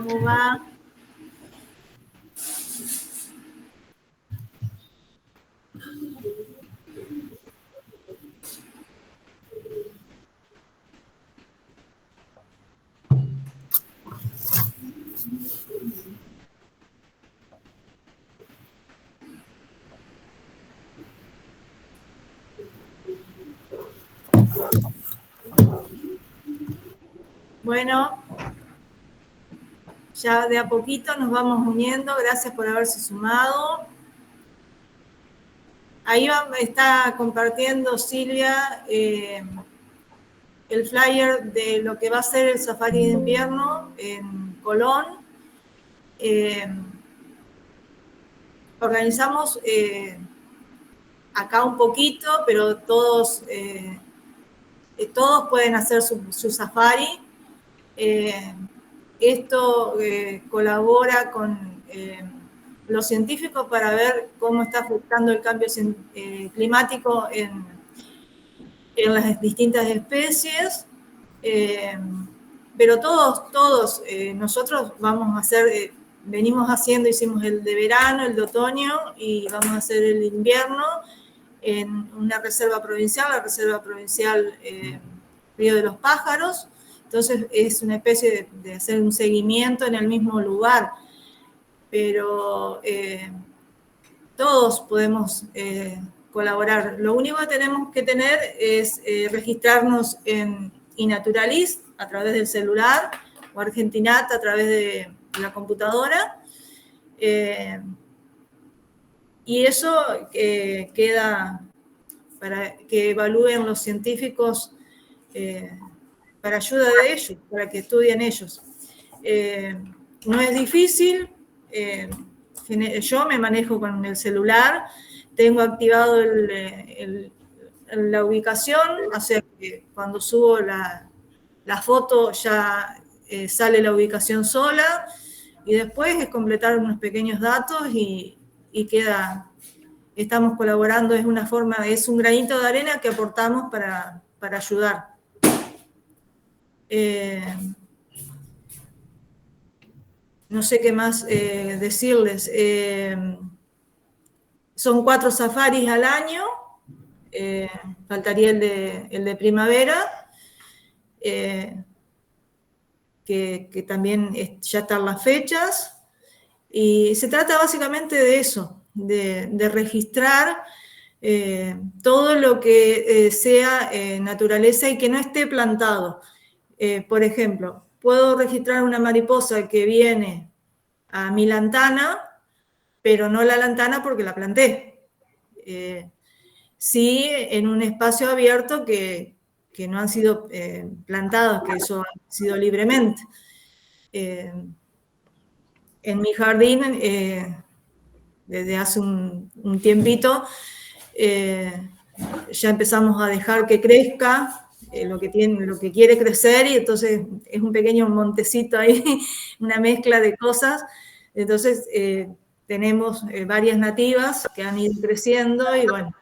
¿Cómo va? Bueno, ya de a poquito nos vamos uniendo. Gracias por haberse sumado. Ahí está compartiendo Silvia el flyer de lo que va a ser el safari de invierno en Colón. Organizamos acá un poquito, pero todos pueden hacer su safari. Esto colabora con los científicos para ver cómo está afectando el cambio climático en las distintas especies, pero todos nosotros vamos a hacer, hicimos el de verano, el de otoño y vamos a hacer el de invierno en una reserva provincial, la Reserva Provincial Río de los Pájaros. Entonces es una especie de hacer un seguimiento en el mismo lugar, pero todos podemos colaborar. Lo único que tenemos que tener es registrarnos en iNaturalist a través del celular o Argentinat a través de la computadora. Y eso queda para que evalúen los científicos para ayuda de ellos, para que estudien ellos. No es difícil, yo me manejo con el celular, tengo activado la ubicación, o sea que cuando subo la foto ya sale la ubicación sola, y después es completar unos pequeños datos y queda, estamos colaborando, es un granito de arena que aportamos para ayudar. No sé qué más decirles. Son 4 safaris al año, faltaría el de primavera, que también ya están las fechas, y se trata básicamente de eso, de registrar todo lo que sea naturaleza y que no esté plantado. Por ejemplo, puedo registrar una mariposa que viene a mi lantana, pero no la lantana porque la planté. Sí, en un espacio abierto que no han sido plantados, que eso ha sido libremente. En mi jardín, desde hace un tiempito, ya empezamos a dejar que crezca lo que quiere crecer, y entonces es un pequeño montecito ahí, una mezcla de cosas. Entonces tenemos varias nativas que han ido creciendo y bueno,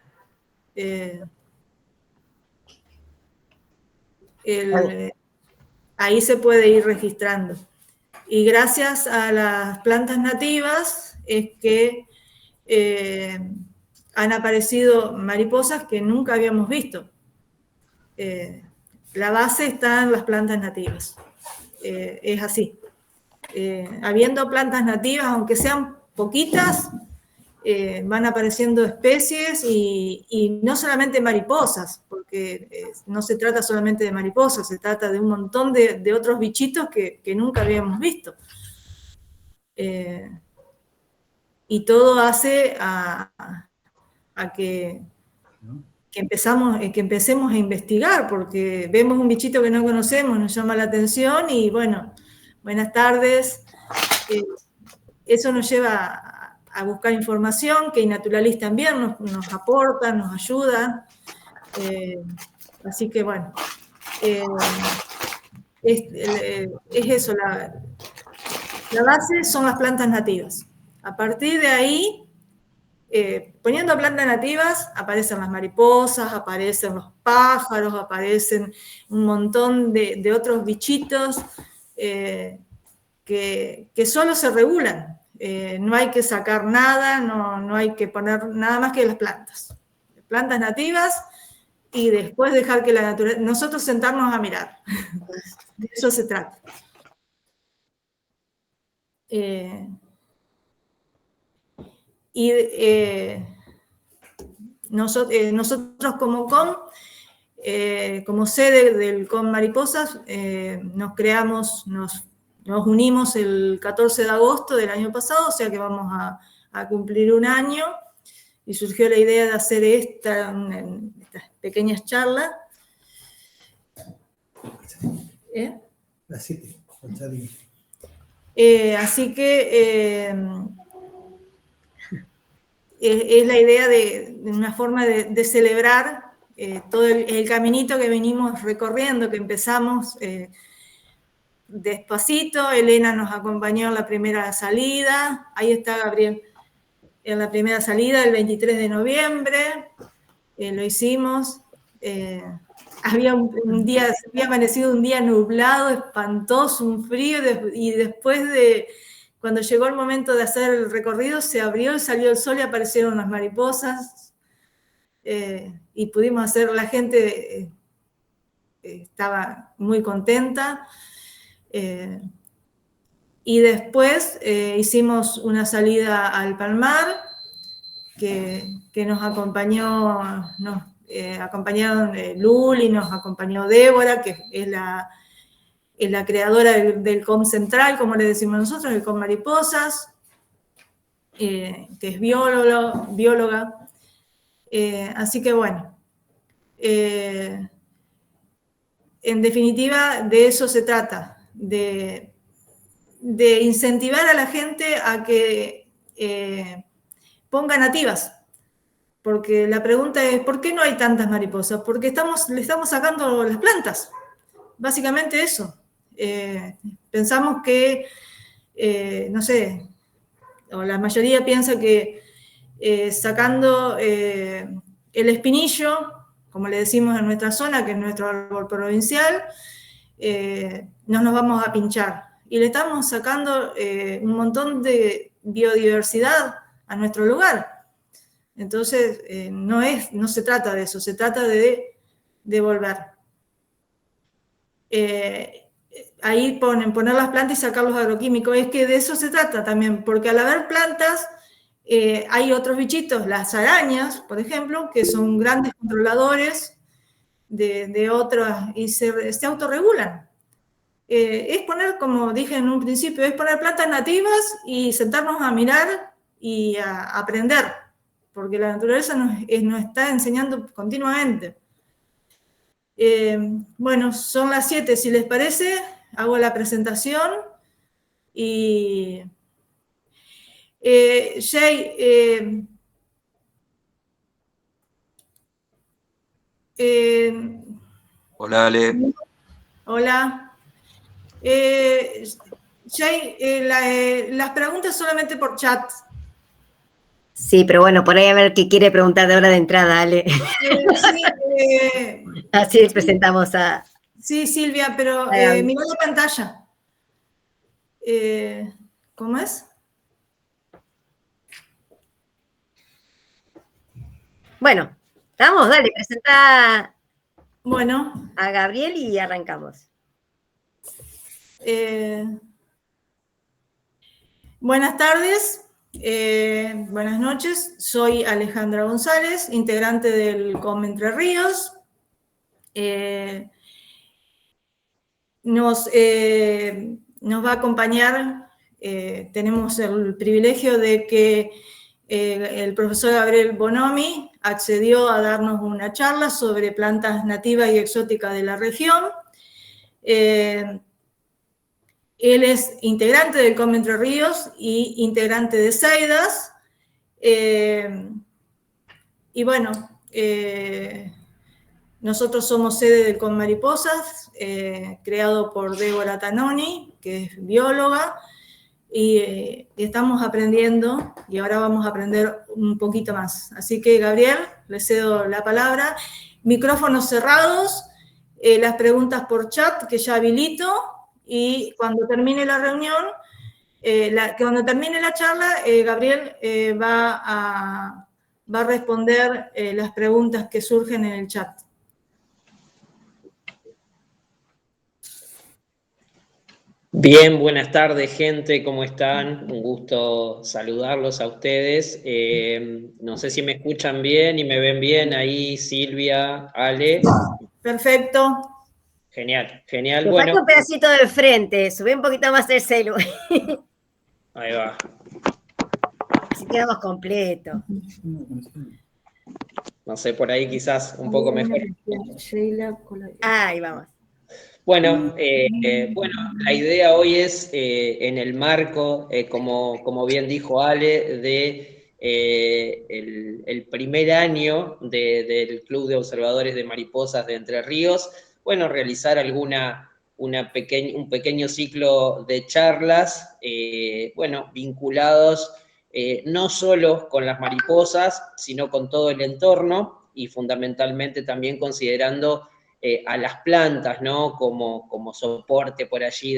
ahí se puede ir registrando. Y gracias a las plantas nativas es que han aparecido mariposas que nunca habíamos visto. La base está en las plantas nativas. Es así. Habiendo plantas nativas, aunque sean poquitas, van apareciendo especies y no solamente mariposas, porque no se trata solamente de mariposas, se trata de un montón de otros bichitos que nunca habíamos visto. Y todo hace a que empecemos a investigar, porque vemos un bichito que no conocemos, nos llama la atención y bueno, buenas tardes. Eso nos lleva a buscar información, que iNaturalist también nos aporta, nos ayuda. Así que bueno, es eso, la base son las plantas nativas. A partir de ahí, poniendo plantas nativas, aparecen las mariposas, aparecen los pájaros, aparecen un montón de otros bichitos que que solo se regulan. No hay que sacar nada, no hay que poner nada más que las plantas nativas, y después dejar que la naturaleza, nosotros sentarnos a mirar. De eso se trata. Nosotros como COM, como sede del COM Mariposas, nos unimos el 14 de agosto del año pasado, o sea que vamos a cumplir un año, y surgió la idea de hacer estas pequeñas charlas. Así que es la idea de una forma de celebrar todo el caminito que venimos recorriendo, que empezamos despacito. Elena nos acompañó en la primera salida, ahí está Gabriel, en la primera salida el 23 de noviembre, lo hicimos. Había amanecido un día nublado, espantoso, un frío, y después cuando llegó el momento de hacer el recorrido, se abrió y salió el sol y aparecieron las mariposas, y pudimos hacer, la gente estaba muy contenta. Y después hicimos una salida al Palmar, que nos acompañaron Luli, nos acompañó Débora, que es la creadora del COM Central, como le decimos nosotros, el COM Mariposas, que es bióloga. Así que bueno, en definitiva, de eso se trata, de incentivar a la gente a que ponga nativas. Porque la pregunta es, ¿por qué no hay tantas mariposas? Porque le estamos sacando las plantas. Básicamente eso. Pensamos que, no sé, o la mayoría piensa que sacando el espinillo, como le decimos en nuestra zona, que es nuestro árbol provincial, no nos vamos a pinchar. Y le estamos sacando un montón de biodiversidad a nuestro lugar. Entonces, no se trata de eso, se trata de devolver. Ahí poner las plantas y sacar los agroquímicos, es que de eso se trata también, porque al haber plantas, hay otros bichitos, las arañas, por ejemplo, que son grandes controladores de otras, y se autorregulan. Es poner, como dije en un principio, es poner plantas nativas y sentarnos a mirar y a aprender, porque la naturaleza nos está enseñando continuamente. Bueno, son las 7, si les parece, hago la presentación. Y Jay, hola, Ale. Hola. Jay, las preguntas solamente por chat. Sí, pero bueno, por ahí a ver qué quiere preguntar de ahora de entrada, Ale. Sí, así presentamos a... Sí, Silvia, pero mirá la pantalla. ¿Cómo es? Bueno, vamos, dale, presenta bueno, a Gabriel y arrancamos. Buenas tardes, buenas noches. Soy Alejandra González, integrante del COM Entre Ríos. Nos va a acompañar, tenemos el privilegio de que el profesor Gabriel Bonomi accedió a darnos una charla sobre plantas nativas y exóticas de la región. Él es integrante del COM Entre Ríos y integrante de Seidas. Y bueno, nosotros somos sede del COM Mariposas, creado por Débora Tanoni, que es bióloga, y estamos aprendiendo, y ahora vamos a aprender un poquito más. Así que, Gabriel, le cedo la palabra. Micrófonos cerrados, las preguntas por chat, que ya habilito, y cuando termine la reunión, cuando termine la charla, Gabriel va a responder las preguntas que surgen en el chat. Bien, buenas tardes, gente, ¿cómo están? Un gusto saludarlos a ustedes. No sé si me escuchan bien y me ven bien ahí, Silvia, Ale. Perfecto. Genial, genial. Te Bueno, falta un pedacito del frente, subí un poquito más el celu. ahí va. Así quedamos completo. No sé, por ahí quizás un poco mejor. Ahí vamos. Bueno, la idea hoy es, en el marco, como bien dijo Ale, de el primer año del Club de Observadores de Mariposas de Entre Ríos, bueno, realizar un pequeño ciclo de charlas, bueno, vinculados no solo con las mariposas, sino con todo el entorno y fundamentalmente también considerando a las plantas, ¿no? Como soporte por allí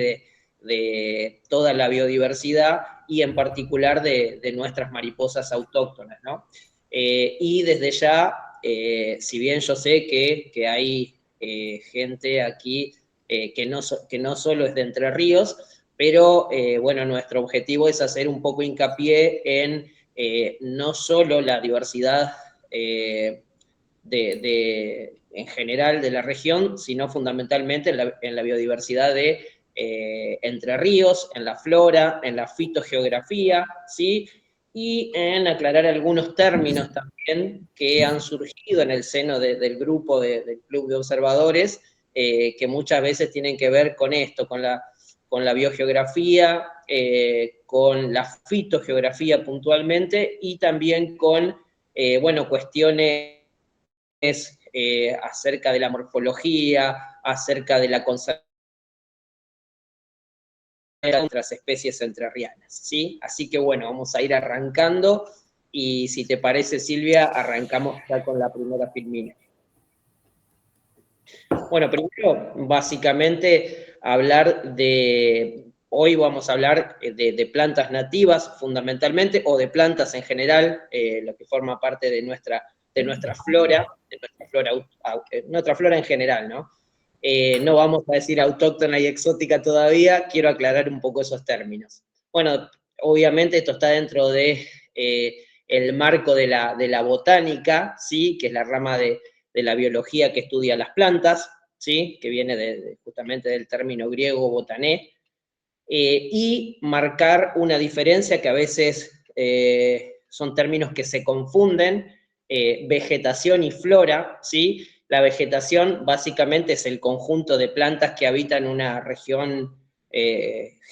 de toda la biodiversidad y en particular de nuestras mariposas autóctonas, ¿no? Y desde ya, si bien yo sé que hay gente aquí que no solo es de Entre Ríos, pero bueno, nuestro objetivo es hacer un poco hincapié en no solo la diversidad en general de la región, sino fundamentalmente en la biodiversidad de Entre Ríos, en la flora, en la fitogeografía, ¿sí? Y en aclarar algunos términos también que han surgido en el seno del grupo del Club de Observadores, que muchas veces tienen que ver con esto, con la biogeografía, con la fitogeografía puntualmente, y también con, bueno, cuestiones acerca de la morfología, acerca de la conservación de otras especies entrerrianas, ¿sí? Así que bueno, vamos a ir arrancando, y si te parece, Silvia, arrancamos ya con la primera filmina. Bueno, primero, básicamente, hoy vamos a hablar de plantas nativas, fundamentalmente, o de plantas en general, lo que forma parte de nuestra flora, nuestra flora en general, ¿no? No vamos a decir autóctona y exótica todavía, quiero aclarar un poco esos términos. Bueno, obviamente esto está dentro de el marco de la botánica, ¿sí? Que es la rama de la biología que estudia las plantas, ¿sí? Que viene justamente del término griego botané, y marcar una diferencia que a veces son términos que se confunden, vegetación y flora, ¿sí? La vegetación básicamente es el conjunto de plantas que habitan una región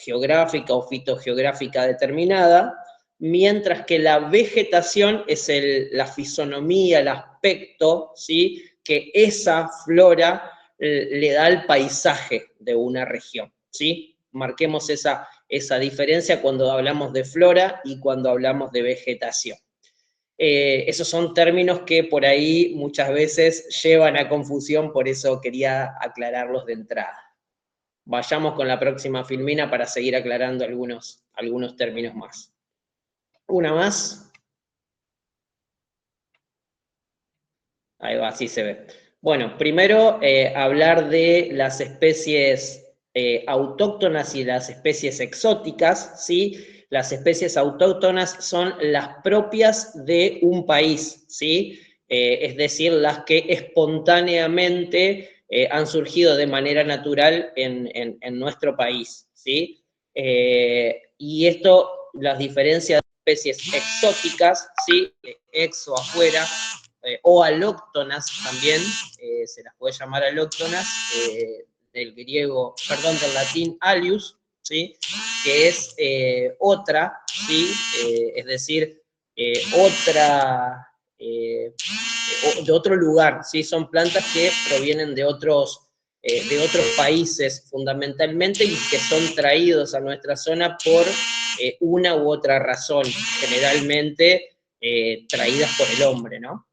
geográfica o fitogeográfica determinada, mientras que la vegetación es la fisonomía, el aspecto, ¿sí? Que esa flora le da al paisaje de una región, ¿sí? Marquemos esa diferencia cuando hablamos de flora y cuando hablamos de vegetación. Esos son términos que por ahí muchas veces llevan a confusión, por eso quería aclararlos de entrada. Vayamos con la próxima filmina para seguir aclarando algunos términos más. Una más. Ahí va, así se ve. Bueno, primero hablar de las especies autóctonas y las especies exóticas, ¿sí? Las especies autóctonas son las propias de un país, ¿sí? Es decir, las que espontáneamente han surgido de manera natural en nuestro país, ¿sí? Y esto las diferencia de especies exóticas, ¿sí? Ex o afuera, o alóctonas también, se las puede llamar alóctonas, del latín alius, ¿sí? Que es otra, ¿sí? Es decir, otra, de otro lugar, ¿sí? Son plantas que provienen de otros países fundamentalmente y que son traídos a nuestra zona por una u otra razón, generalmente traídas por el hombre, ¿no?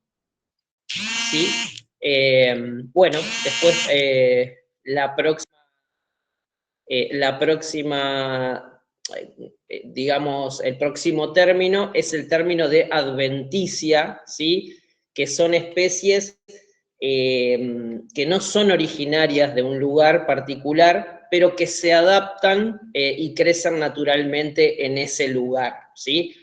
¿Sí? Bueno, después la próxima La próxima, digamos, el próximo término es el término de adventicia, ¿sí? Que son especies que no son originarias de un lugar particular, pero que se adaptan y crecen naturalmente en ese lugar, ¿sí?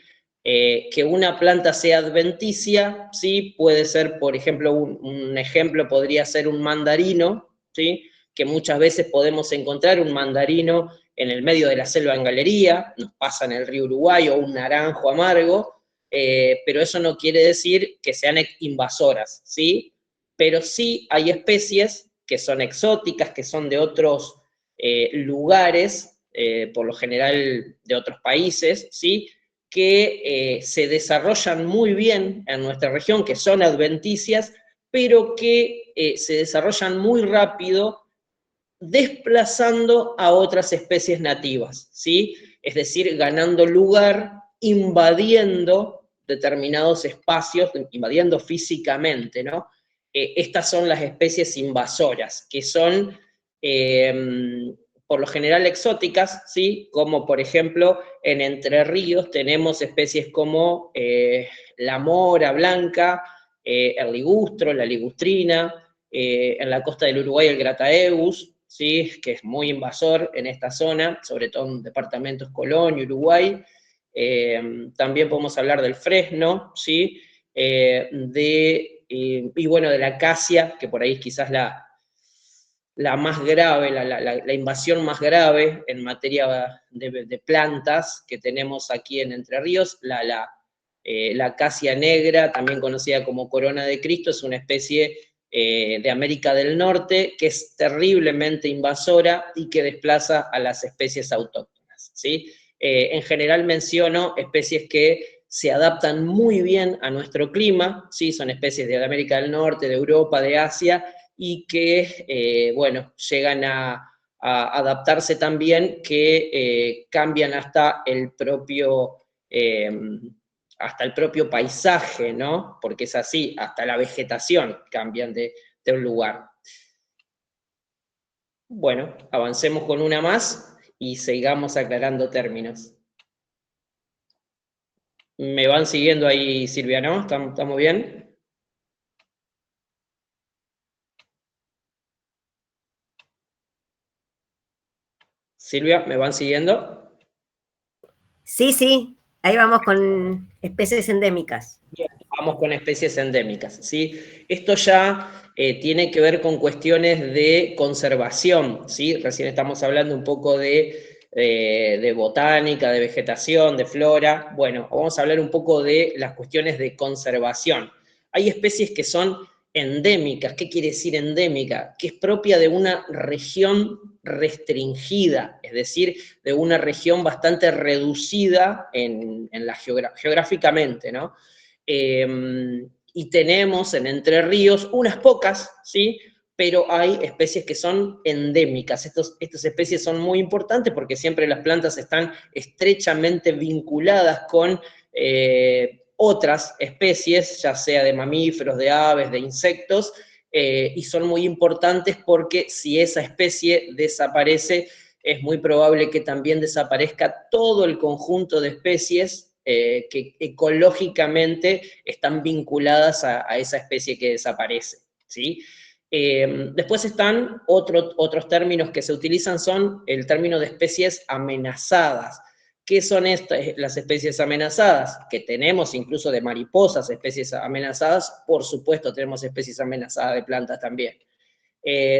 Que una planta sea adventicia, ¿sí? Puede ser, por ejemplo, un ejemplo podría ser un mandarino, ¿sí? Que muchas veces podemos encontrar un mandarino en el medio de la selva en galería, nos pasa en el río Uruguay, o un naranjo amargo, pero eso no quiere decir que sean invasoras, ¿sí? Pero sí hay especies que son exóticas, que son de otros lugares, por lo general de otros países, ¿sí? Que se desarrollan muy bien en nuestra región, que son adventicias, pero que se desarrollan muy rápido desplazando a otras especies nativas, ¿sí? Es decir, ganando lugar, invadiendo determinados espacios, invadiendo físicamente, ¿no? Estas son las especies invasoras, que son por lo general exóticas, ¿sí? Como por ejemplo en Entre Ríos tenemos especies como la mora blanca, el ligustro, la ligustrina, en la costa del Uruguay el grataeus, ¿sí? Que es muy invasor en esta zona, sobre todo en departamentos Colón y Uruguay. También podemos hablar del fresno, ¿sí? Y bueno, de la acacia, que por ahí quizás la más grave, la invasión más grave en materia de plantas que tenemos aquí en Entre Ríos, la acacia negra, también conocida como corona de Cristo, es una especie de América del Norte que es terriblemente invasora y que desplaza a las especies autóctonas, ¿sí? En general menciono especies que se adaptan muy bien a nuestro clima, ¿sí? Son especies de América del Norte, de Europa, de Asia, y que, bueno, llegan a adaptarse tan bien que cambian hasta el propio paisaje, ¿no? Porque es así, hasta la vegetación cambian de un lugar. Bueno, avancemos con una más y sigamos aclarando términos. ¿Me van siguiendo ahí, Silvia, no? ¿Estamos bien? Silvia, ¿me van siguiendo? Sí, sí, ahí vamos con especies endémicas. Bien, vamos con especies endémicas, ¿sí? Esto ya tiene que ver con cuestiones de conservación, ¿sí? Recién estamos hablando un poco de botánica, de vegetación, de flora. Bueno, vamos a hablar un poco de las cuestiones de conservación. Hay especies que son endémicas. ¿Qué quiere decir endémica? Que es propia de una región restringida, es decir, de una región bastante reducida geográficamente, ¿no? Y tenemos en Entre Ríos unas pocas, ¿sí? Pero hay especies que son endémicas. Estas especies son muy importantes porque siempre las plantas están estrechamente vinculadas con otras especies, ya sea de mamíferos, de aves, de insectos, y son muy importantes porque si esa especie desaparece, es muy probable que también desaparezca todo el conjunto de especies que ecológicamente están vinculadas a esa especie que desaparece, ¿sí? Después están otros términos que se utilizan, son el término de especies amenazadas. ¿Qué son las especies amenazadas? Que tenemos incluso de mariposas especies amenazadas, por supuesto tenemos especies amenazadas de plantas también.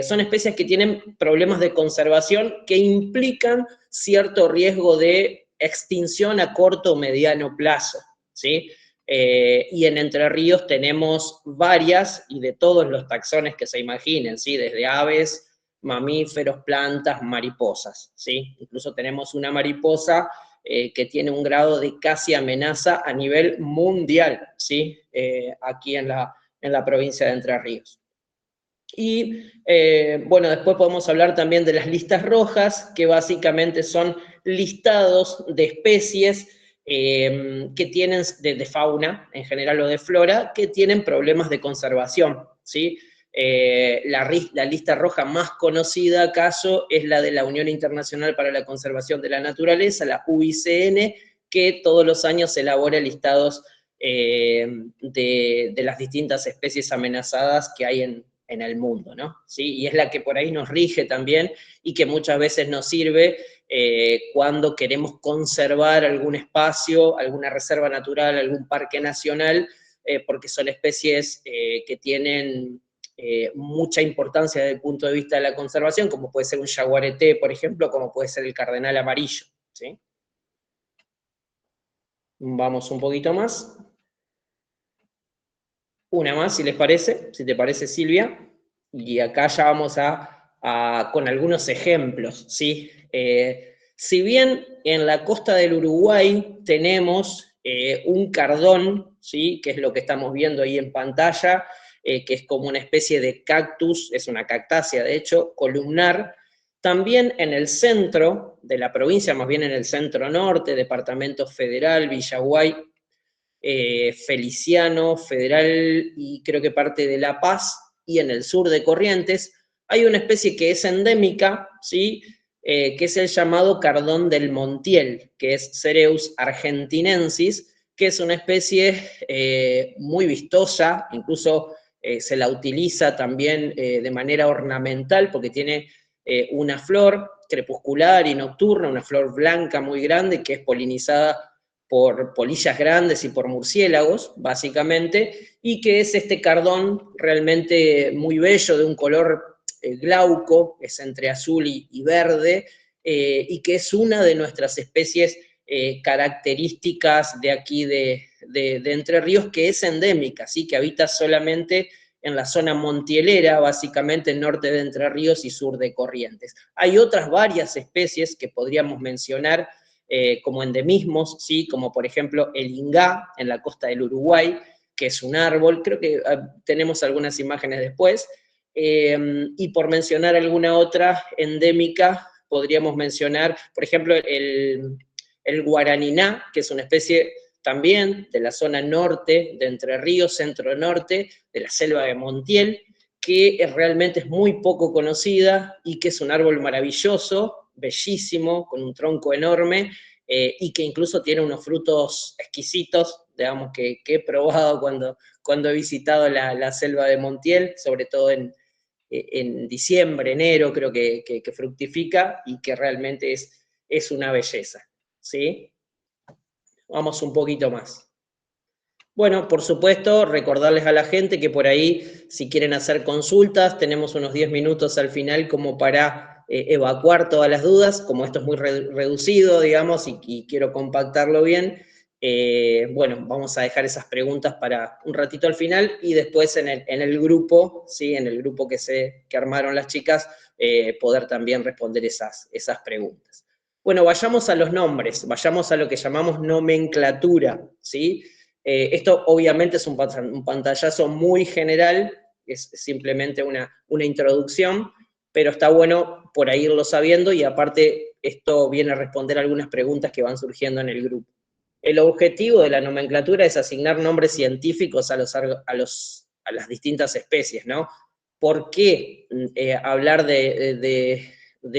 Son especies que tienen problemas de conservación que implican cierto riesgo de extinción a corto o mediano plazo, ¿sí? Y en Entre Ríos tenemos varias y de todos los taxones que se imaginen, ¿sí? Desde aves, mamíferos, plantas, mariposas, ¿sí? Incluso tenemos una mariposa que tiene un grado de casi amenaza a nivel mundial, ¿sí? Aquí en la provincia de Entre Ríos. Y bueno, después podemos hablar también de las listas rojas, que básicamente son listados de especies que tienen, de fauna en general o de flora, que tienen problemas de conservación, ¿sí? La lista roja más conocida, acaso, es la de la Unión Internacional para la Conservación de la Naturaleza, la UICN, que todos los años elabora listados de las distintas especies amenazadas que hay en el mundo, ¿no? ¿Sí? Y es la que por ahí nos rige también y que muchas veces nos sirve cuando queremos conservar algún espacio, alguna reserva natural, algún parque nacional, porque son especies que tienen mucha importancia desde el punto de vista de la conservación, como puede ser un yaguareté, por ejemplo, como puede ser el cardenal amarillo, ¿sí? Vamos un poquito más. Una más, si les parece, si te parece, Silvia. Y acá ya vamos con algunos ejemplos, ¿sí? Si bien en la costa del Uruguay tenemos un cardón, ¿sí? Que es lo que estamos viendo ahí en pantalla, que es como una especie de cactus, es una cactácea de hecho, columnar. También en el centro de la provincia, más bien en el centro norte, Departamento Federal, Villaguay, Feliciano, Federal y creo que parte de La Paz, y en el sur de Corrientes, hay una especie que es endémica, ¿sí? Que es el llamado cardón del Montiel, que es Cereus argentinensis, que es una especie muy vistosa, incluso se la utiliza también de manera ornamental, porque tiene una flor crepuscular y nocturna, una flor blanca muy grande, que es polinizada por polillas grandes y por murciélagos, básicamente, y que es este cardón realmente muy bello, de un color glauco, es entre azul y verde, y que es una de nuestras especies características de aquí de Entre Ríos, que es endémica, ¿sí? Que habita solamente en la zona montielera, básicamente en norte de Entre Ríos y sur de Corrientes. Hay otras varias especies que podríamos mencionar como endemismos, ¿sí? Como por ejemplo el ingá en la costa del Uruguay, que es un árbol, creo que tenemos algunas imágenes después, y por mencionar alguna otra endémica, podríamos mencionar, por ejemplo, el guaraniná, que es una especie también de la zona norte de Entre Ríos, centro-norte, de la selva de Montiel, que realmente es muy poco conocida y que es un árbol maravilloso, bellísimo, con un tronco enorme, y que incluso tiene unos frutos exquisitos, digamos, que he probado cuando he visitado la selva de Montiel, sobre todo en diciembre, enero, creo que fructifica y que realmente es una belleza, ¿sí? Vamos un poquito más. Bueno, por supuesto, recordarles a la gente que por ahí, si quieren hacer consultas, tenemos unos 10 minutos al final como para evacuar todas las dudas. Como esto es muy reducido, digamos, y quiero compactarlo bien, bueno, vamos a dejar esas preguntas para un ratito al final y después en el grupo, ¿sí? En el grupo que armaron las chicas, poder también responder esas preguntas. Bueno, vayamos a los nombres, vayamos a lo que llamamos nomenclatura, ¿sí? Esto obviamente es un pantallazo muy general, es simplemente una introducción, pero está bueno por ahí irlo sabiendo y aparte esto viene a responder algunas preguntas que van surgiendo en el grupo. El objetivo de la nomenclatura es asignar nombres científicos a las distintas especies, ¿no? ¿Por qué hablar de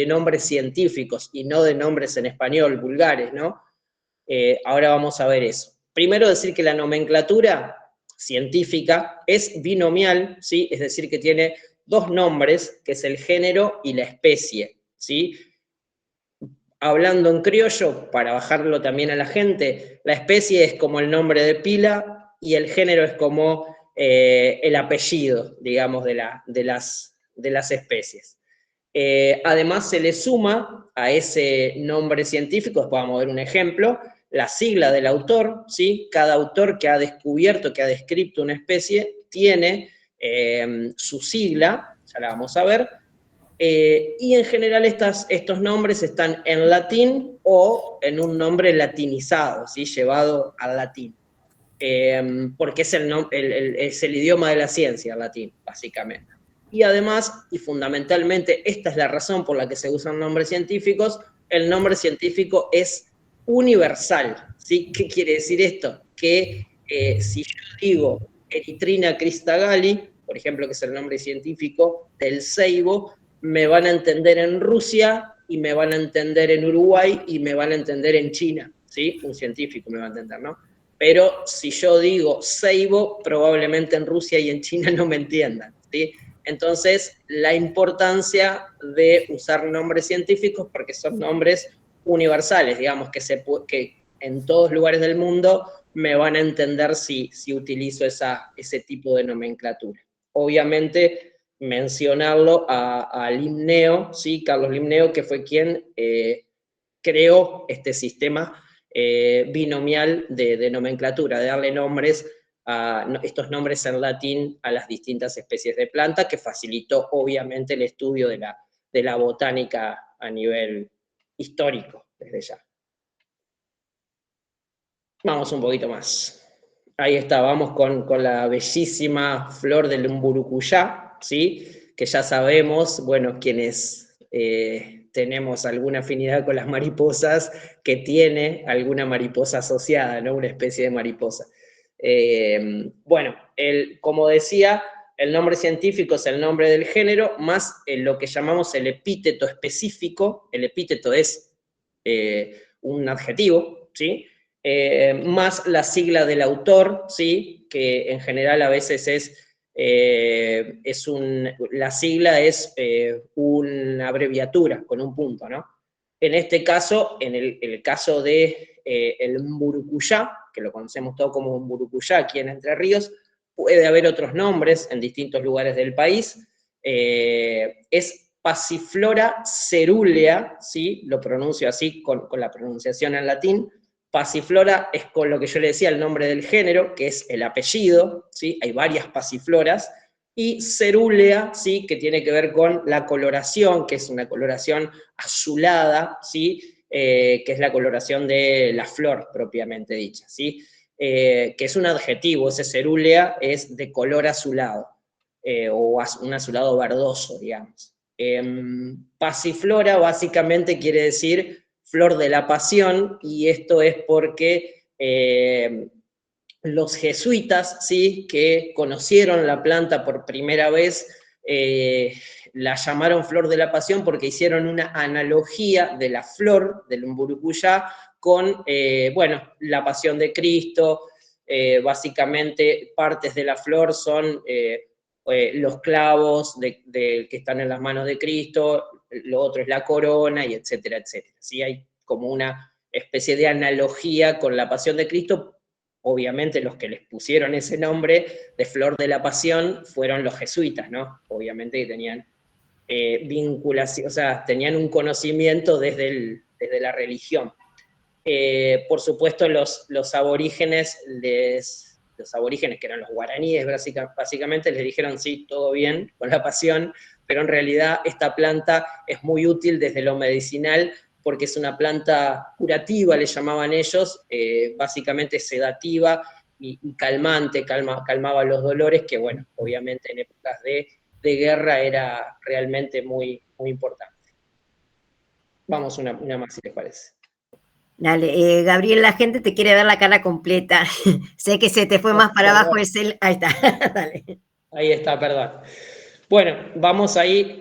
nombres científicos y no de nombres en español vulgares, ¿no? Ahora vamos a ver eso. Primero decir que la nomenclatura científica es binomial, ¿sí? Es decir, que tiene dos nombres, que es el género y la especie, ¿sí? Hablando en criollo, para bajarlo también a la gente, la especie es como el nombre de pila y el género es como el apellido, digamos, de las especies. Además se le suma a ese nombre científico, después vamos a ver un ejemplo, la sigla del autor, ¿sí? Cada autor que ha descubierto, que ha descrito una especie, tiene su sigla, ya la vamos a ver, y en general estos nombres están en latín o en un nombre latinizado, ¿sí? Llevado al latín, porque es el idioma de la ciencia, el latín, básicamente. Y además, y fundamentalmente, esta es la razón por la que se usan nombres científicos, el nombre científico es universal, ¿sí? ¿Qué quiere decir esto? Que si yo digo Erythrina cristagalli, por ejemplo, que es el nombre científico del ceibo, me van a entender en Rusia, y me van a entender en Uruguay, y me van a entender en China, ¿sí? Un científico me va a entender, ¿no? Pero si yo digo ceibo, probablemente en Rusia y en China no me entiendan, ¿sí? Entonces, la importancia de usar nombres científicos, porque son nombres universales, digamos, que en todos lugares del mundo me van a entender si utilizo ese tipo de nomenclatura. Obviamente, mencionarlo a Limneo, ¿sí? Carlos Limneo, que fue quien creó este sistema binomial de nomenclatura, de darle nombres estos nombres en latín a las distintas especies de planta, que facilitó obviamente el estudio de la botánica a nivel histórico, desde ya. Vamos un poquito más. Ahí está, vamos con la bellísima flor del umburucuyá, ¿sí? Que ya sabemos, bueno, quienes tenemos alguna afinidad con las mariposas, que tiene alguna mariposa asociada, ¿no? Una especie de mariposa. Bueno, como decía, el nombre científico es el nombre del género, más lo que llamamos el epíteto específico. El epíteto es un adjetivo, ¿sí? Más la sigla del autor, ¿sí? Que en general a veces la sigla es una abreviatura con un punto, ¿no? En este caso, en el caso de el umburucuyá, que lo conocemos todo como umburucuyá aquí en Entre Ríos, puede haber otros nombres en distintos lugares del país. Es Passiflora cerulea, ¿sí? Lo pronuncio así con la pronunciación en latín. Passiflora es con lo que yo le decía el nombre del género, que es el apellido, ¿sí? Hay varias passifloras, y cerúlea, ¿sí? Que tiene que ver con la coloración, que es una coloración azulada, ¿sí? Que es la coloración de la flor propiamente dicha, ¿sí? Que es un adjetivo, ese cerúlea es de color azulado, o un azulado verdoso, digamos. Passiflora básicamente quiere decir flor de la pasión, y esto es porque los jesuitas, ¿sí? Que conocieron la planta por primera vez, la llamaron flor de la pasión porque hicieron una analogía de la flor del umburucuyá con, bueno, la pasión de Cristo. Básicamente partes de la flor son los clavos que están en las manos de Cristo, lo otro es la corona, y etcétera, etcétera. ¿Sí? Hay como una especie de analogía con la pasión de Cristo. Obviamente los que les pusieron ese nombre de flor de la pasión fueron los jesuitas, ¿no? Obviamente que tenían vinculación, o sea, tenían un conocimiento desde la religión. Por supuesto, los aborígenes, que eran los guaraníes, básicamente les dijeron sí, todo bien con la pasión, pero en realidad esta planta es muy útil desde lo medicinal, porque es una planta curativa, le llamaban ellos, básicamente sedativa y calmante, calmaba los dolores, que bueno, obviamente en épocas de guerra era realmente muy, muy importante. Vamos una más, si les parece. Dale, Gabriel, la gente te quiere ver la cara completa. Sé que se te fue más para abajo el cel. Ahí está, dale. Ahí está, perdón. Bueno, vamos ahí.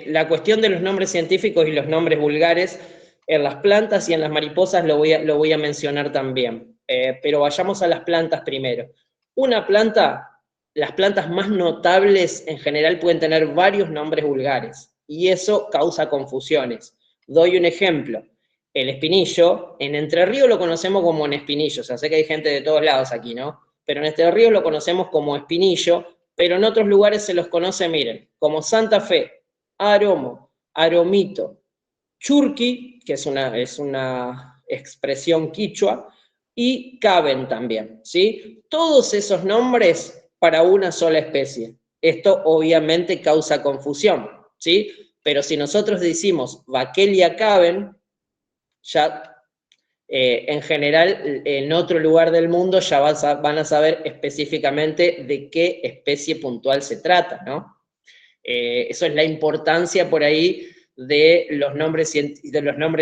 La cuestión de los nombres científicos y los nombres vulgares en las plantas y en las mariposas lo voy a mencionar también. Pero vayamos a las plantas primero. Una planta, las plantas más notables en general pueden tener varios nombres vulgares, y eso causa confusiones. Doy un ejemplo. El espinillo, en Entre Ríos lo conocemos como en espinillo, o sea, sé que hay gente de todos lados aquí, ¿no? Pero en Entre Ríos lo conocemos como espinillo, pero en otros lugares se los conoce, miren, como Santa Fe, aromo, aromito, churqui, que es una expresión quichua, y caben también, ¿sí? Todos esos nombres para una sola especie. Esto obviamente causa confusión, ¿sí? Pero si nosotros decimos Vachellia caben, ya en general en otro lugar del mundo ya van a saber específicamente de qué especie puntual se trata, ¿no? Eso es la importancia por ahí de los nombres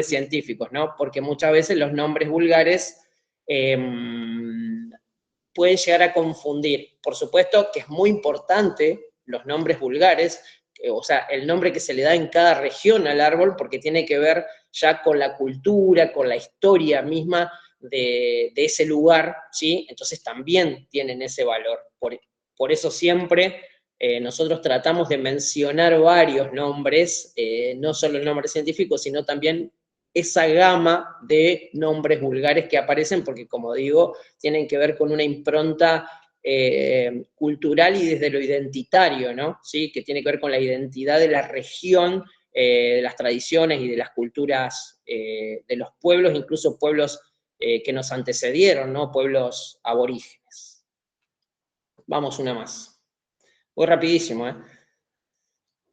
científicos, ¿no? Porque muchas veces los nombres vulgares pueden llegar a confundir. Por supuesto que es muy importante los nombres vulgares, o sea, el nombre que se le da en cada región al árbol, porque tiene que ver ya con la cultura, con la historia misma de ese lugar, ¿sí? Entonces también tienen ese valor. Por eso siempre nosotros tratamos de mencionar varios nombres, no solo el nombre científico, sino también esa gama de nombres vulgares que aparecen, porque como digo, tienen que ver con una impronta cultural y desde lo identitario, ¿no? ¿Sí? Que tiene que ver con la identidad de la región, de las tradiciones y de las culturas de los pueblos, incluso pueblos que nos antecedieron, ¿no? Pueblos aborígenes. Vamos una más. Voy rapidísimo, ¿eh?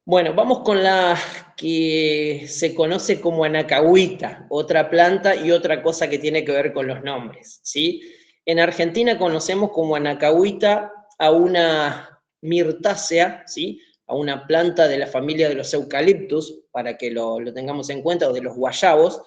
Bueno, vamos con la que se conoce como anacahuita, otra planta y otra cosa que tiene que ver con los nombres, ¿sí? En Argentina conocemos como anacahuita a una mirtácea, ¿sí? A una planta de la familia de los eucaliptus, para que lo tengamos en cuenta, o de los guayabos,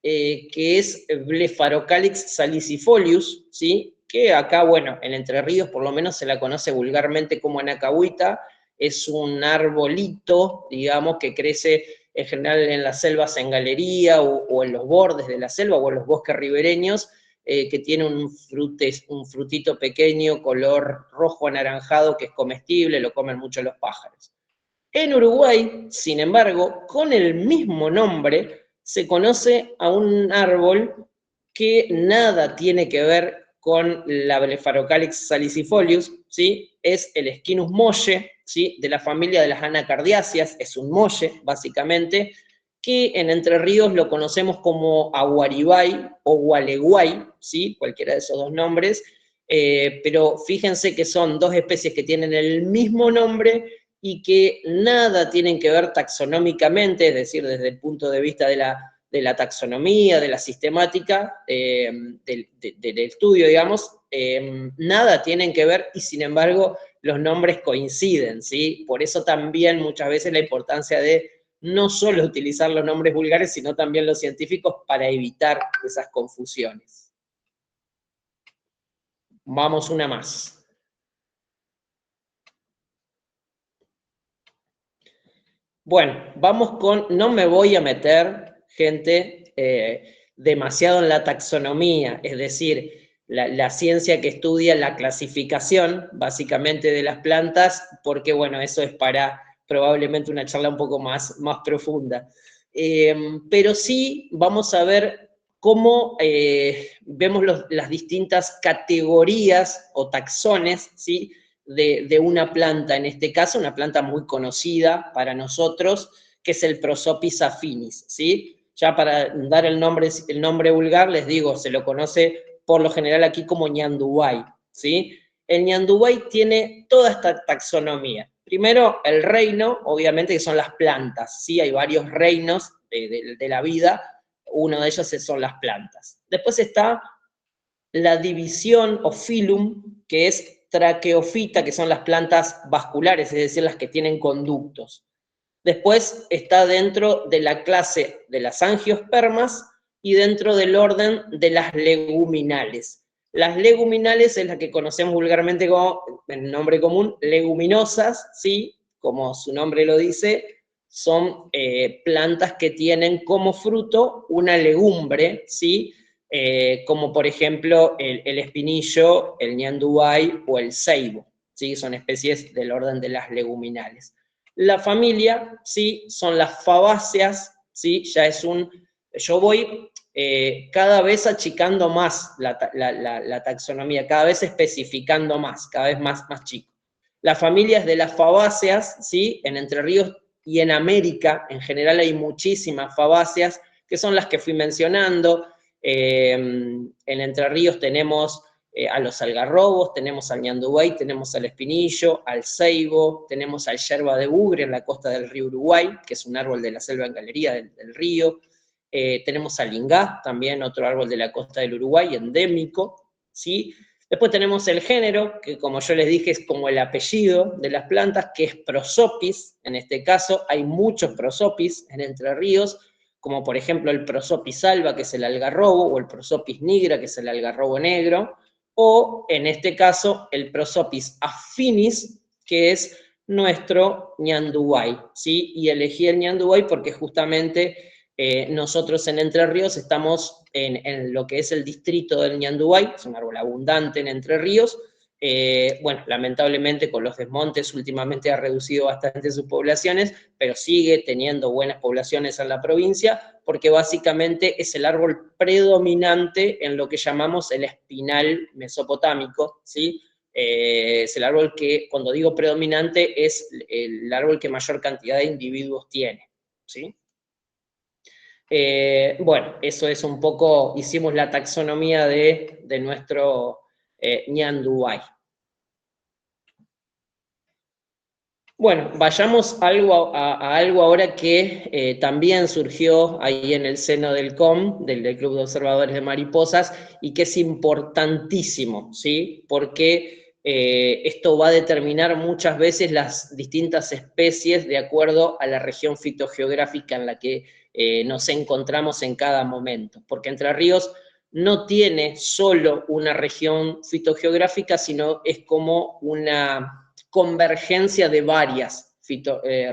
que es Blepharocalyx salicifolius, ¿sí? Que acá, bueno, en Entre Ríos por lo menos se la conoce vulgarmente como anacahuita. Es un arbolito, digamos, que crece en general en las selvas en galería o en los bordes de la selva o en los bosques ribereños, que tiene un frutito pequeño, color rojo anaranjado, que es comestible, lo comen mucho los pájaros. En Uruguay, sin embargo, con el mismo nombre, se conoce a un árbol que nada tiene que ver con la Blepharocalyx salicifolius, ¿sí? Es el Esquinus molle, ¿sí? De la familia de las anacardiáceas, es un molle, básicamente, que en Entre Ríos lo conocemos como aguaribay o gualeguay, ¿sí? Cualquiera de esos dos nombres, pero fíjense que son dos especies que tienen el mismo nombre y que nada tienen que ver taxonómicamente, es decir, desde el punto de vista de la taxonomía, de la sistemática, del estudio, digamos, nada tienen que ver y sin embargo los nombres coinciden, ¿sí? Por eso también muchas veces la importancia de no solo utilizar los nombres vulgares, sino también los científicos para evitar esas confusiones. Vamos una más. Bueno, vamos con, no me voy a meter, gente, demasiado en la taxonomía, es decir, la ciencia que estudia la clasificación, básicamente, de las plantas, porque, bueno, eso es para probablemente una charla un poco más profunda. Pero sí vamos a ver cómo vemos las distintas categorías o taxones, ¿sí? De una planta, en este caso, una planta muy conocida para nosotros, que es el Prosopis affinis, ¿sí? Ya para dar el nombre vulgar, les digo, se lo conoce por lo general aquí como ñandubay, ¿sí? El ñandubay tiene toda esta taxonomía. Primero, el reino, obviamente, que son las plantas, ¿sí? Hay varios reinos de la vida, uno de ellos son las plantas. Después está la división o filum, que es traqueofita, que son las plantas vasculares, es decir, las que tienen conductos. Después está dentro de la clase de las angiospermas y dentro del orden de las leguminales. Las leguminales es la que conocemos vulgarmente como, en nombre común, leguminosas, ¿sí? Como su nombre lo dice, son plantas que tienen como fruto una legumbre, ¿sí? Como por ejemplo el espinillo, el ñandubay o el ceibo, ¿sí? Son especies del orden de las leguminales. La familia, ¿sí? Son las fabáceas, ¿sí? Ya es yo voy cada vez achicando más la taxonomía, cada vez especificando más, cada vez más chico. La familia es de las fabáceas, ¿sí? En Entre Ríos y en América, en general hay muchísimas fabáceas, que son las que fui mencionando. En Entre Ríos tenemos a los algarrobos, tenemos al ñandubay, tenemos al espinillo, al ceibo, tenemos al yerba de bugre en la costa del río Uruguay, que es un árbol de la selva en galería del río. Tenemos al lingá, también otro árbol de la costa del Uruguay, endémico, ¿sí? Después tenemos el género, que como yo les dije es como el apellido de las plantas, que es Prosopis. En este caso hay muchos Prosopis en Entre Ríos, como por ejemplo el Prosopis alba, que es el algarrobo, o el Prosopis nigra, que es el algarrobo negro, o en este caso el Prosopis affinis, que es nuestro Ñandúay, ¿sí? Y elegí el Ñandúay porque justamente nosotros en Entre Ríos estamos en lo que es el distrito del Ñandúay, es un árbol abundante en Entre Ríos. Bueno, lamentablemente con los desmontes últimamente ha reducido bastante sus poblaciones, pero sigue teniendo buenas poblaciones en la provincia, porque básicamente es el árbol predominante en lo que llamamos el espinal mesopotámico, ¿sí? Es el árbol que, cuando digo predominante, es el árbol que mayor cantidad de individuos tiene, ¿sí? Bueno, eso es un poco, hicimos la taxonomía de nuestro Ñandúay. Bueno, vayamos a algo ahora que también surgió ahí en el seno del COM, del Club de Observadores de Mariposas, y que es importantísimo, ¿sí? Porque esto va a determinar muchas veces las distintas especies de acuerdo a la región fitogeográfica en la que nos encontramos en cada momento. Porque Entre Ríos no tiene solo una región fitogeográfica, sino es como una convergencia de varias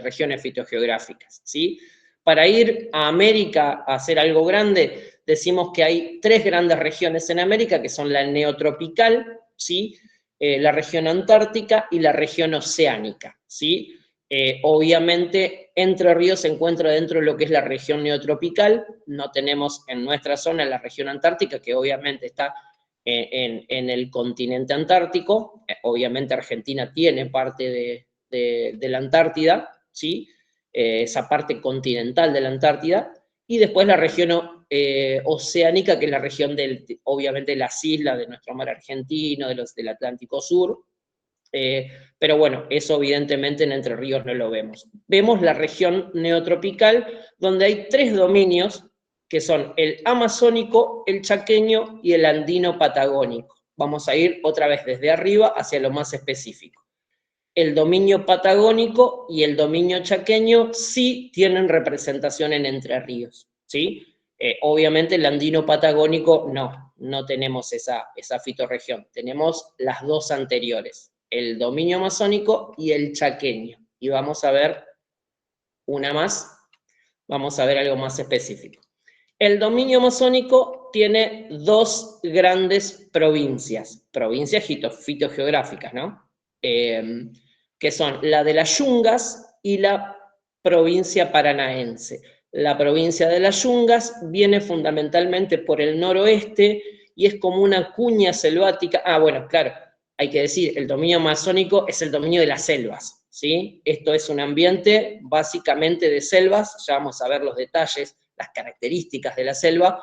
regiones fitogeográficas, ¿sí? Para ir a América a hacer algo grande, decimos que hay 3 grandes regiones en América, que son la neotropical, ¿sí? La región antártica y la región oceánica, ¿sí? Obviamente, Entre Ríos se encuentra dentro de lo que es la región neotropical. No tenemos en nuestra zona la región antártica, que obviamente está en el continente antártico. Obviamente Argentina tiene parte de la Antártida, ¿sí? Esa parte continental de la Antártida, y después la región oceánica, que es la región obviamente de las islas de nuestro mar argentino, del Atlántico Sur. Pero bueno, eso evidentemente en Entre Ríos no lo vemos. Vemos la región neotropical, donde hay 3 dominios, que son el amazónico, el chaqueño y el andino patagónico. Vamos a ir otra vez desde arriba hacia lo más específico. El dominio patagónico y el dominio chaqueño sí tienen representación en Entre Ríos, ¿sí? Obviamente el andino patagónico no tenemos esa fitorregión, tenemos las 2 anteriores, el dominio amazónico y el chaqueño. Y vamos a ver una más, vamos a ver algo más específico. El dominio amazónico tiene 2 grandes provincias fitogeográficas, ¿no? Que son la de las Yungas y la provincia paranaense. La provincia de las Yungas viene fundamentalmente por el noroeste y es como una cuña selvática. Bueno, claro, hay que decir, el dominio amazónico es el dominio de las selvas, ¿sí? Esto es un ambiente básicamente de selvas, ya vamos a ver los detalles, las características de la selva,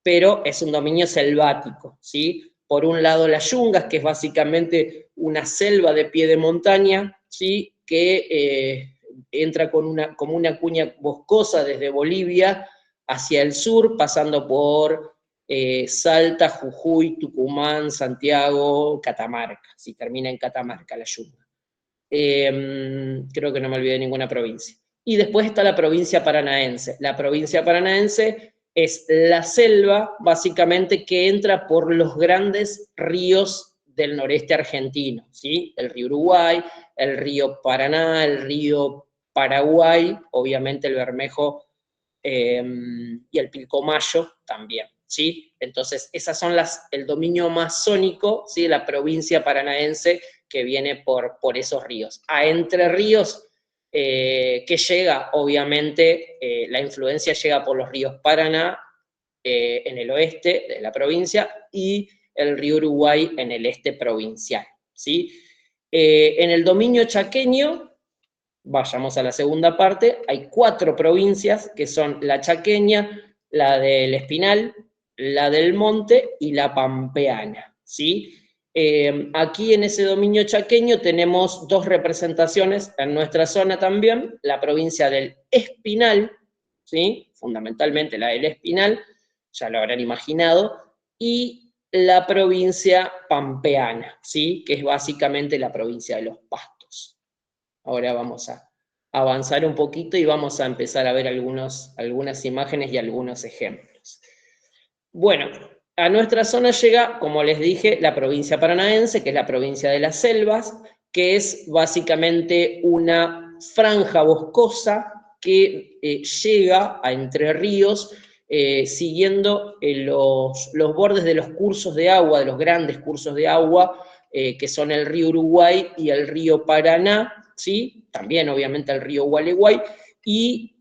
pero es un dominio selvático, ¿sí? Por un lado las Yungas, que es básicamente una selva de pie de montaña, ¿sí? Que entra como una cuña boscosa desde Bolivia hacia el sur, pasando por Salta, Jujuy, Tucumán, Santiago, Catamarca, si termina en Catamarca la Yunga. Creo que no me olvidé de ninguna provincia. Y después está la provincia paranaense. La provincia paranaense es la selva, básicamente, que entra por los grandes ríos del noreste argentino, ¿sí? El río Uruguay, el río Paraná, el río Paraguay, obviamente el Bermejo y el Pilcomayo también, ¿sí? Entonces, esas son el dominio amazónico, ¿sí? La provincia paranaense que viene por esos ríos. A Entre Ríos, que llega, obviamente, la influencia llega por los ríos Paraná, en el oeste de la provincia, y el río Uruguay en el este provincial, ¿sí? En el dominio chaqueño, vayamos a la segunda parte, hay 4 provincias, que son la chaqueña, la del Espinal, la del Monte y la pampeana, ¿sí? Aquí en ese dominio chaqueño tenemos 2 representaciones en nuestra zona también, la provincia del Espinal, ¿sí? Fundamentalmente la del Espinal, ya lo habrán imaginado, y la provincia pampeana, ¿sí? Que es básicamente la provincia de los Pastos. Ahora vamos a avanzar un poquito y vamos a empezar a ver algunas imágenes y algunos ejemplos. Bueno, a nuestra zona llega, como les dije, la provincia paranaense, que es la provincia de las selvas, que es básicamente una franja boscosa que llega a Entre Ríos siguiendo los bordes de los cursos de agua, de los grandes cursos de agua, que son el río Uruguay y el río Paraná, ¿sí? También obviamente el río Gualeguay, y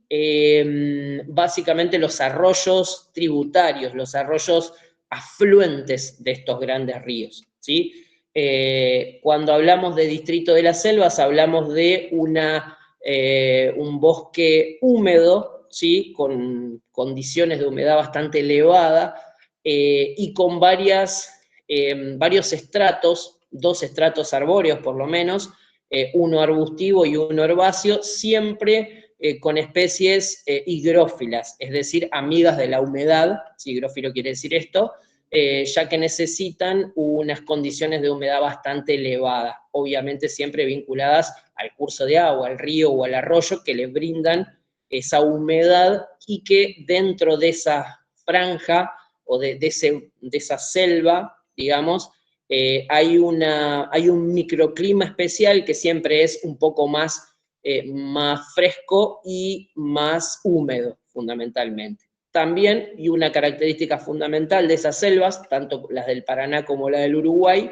básicamente los arroyos tributarios, los arroyos afluentes de estos grandes ríos, ¿sí? Cuando hablamos de Distrito de las Selvas, hablamos de un bosque húmedo, ¿sí? Con condiciones de humedad bastante elevada, y con varios estratos, 2 estratos arbóreos por lo menos, uno arbustivo y uno herbáceo, siempre con especies higrófilas, es decir, amigas de la humedad, si higrófilo quiere decir esto, ya que necesitan unas condiciones de humedad bastante elevadas, obviamente siempre vinculadas al curso de agua, al río o al arroyo, que les brindan esa humedad y que dentro de esa franja o de esa selva, digamos, hay un microclima especial que siempre es un poco más fresco y más húmedo, fundamentalmente. También, y una característica fundamental de esas selvas, tanto las del Paraná como la del Uruguay,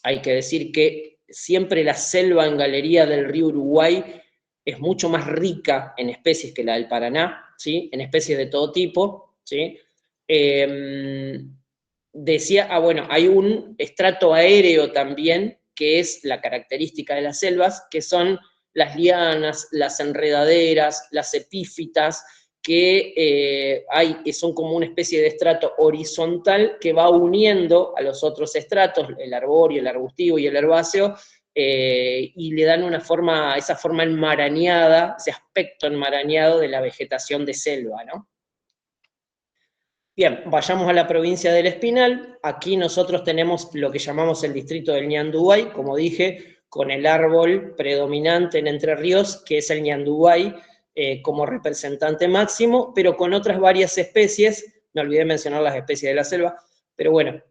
hay que decir que siempre la selva en galería del río Uruguay es mucho más rica en especies que la del Paraná, ¿sí? En especies de todo tipo, ¿sí? Decía, bueno, hay un estrato aéreo también, que es la característica de las selvas, que son las lianas, las enredaderas, las epífitas, que son como una especie de estrato horizontal que va uniendo a los otros estratos, el arbóreo, el arbustivo y el herbáceo, y le dan esa forma enmarañada, ese aspecto enmarañado de la vegetación de selva, ¿no? Bien, vayamos a la provincia del Espinal. Aquí nosotros tenemos lo que llamamos el distrito del Ñandubay, como dije, con el árbol predominante en Entre Ríos, que es el Ñandubay, como representante máximo, pero con otras varias especies. Me olvidé mencionar las especies de la selva, pero bueno,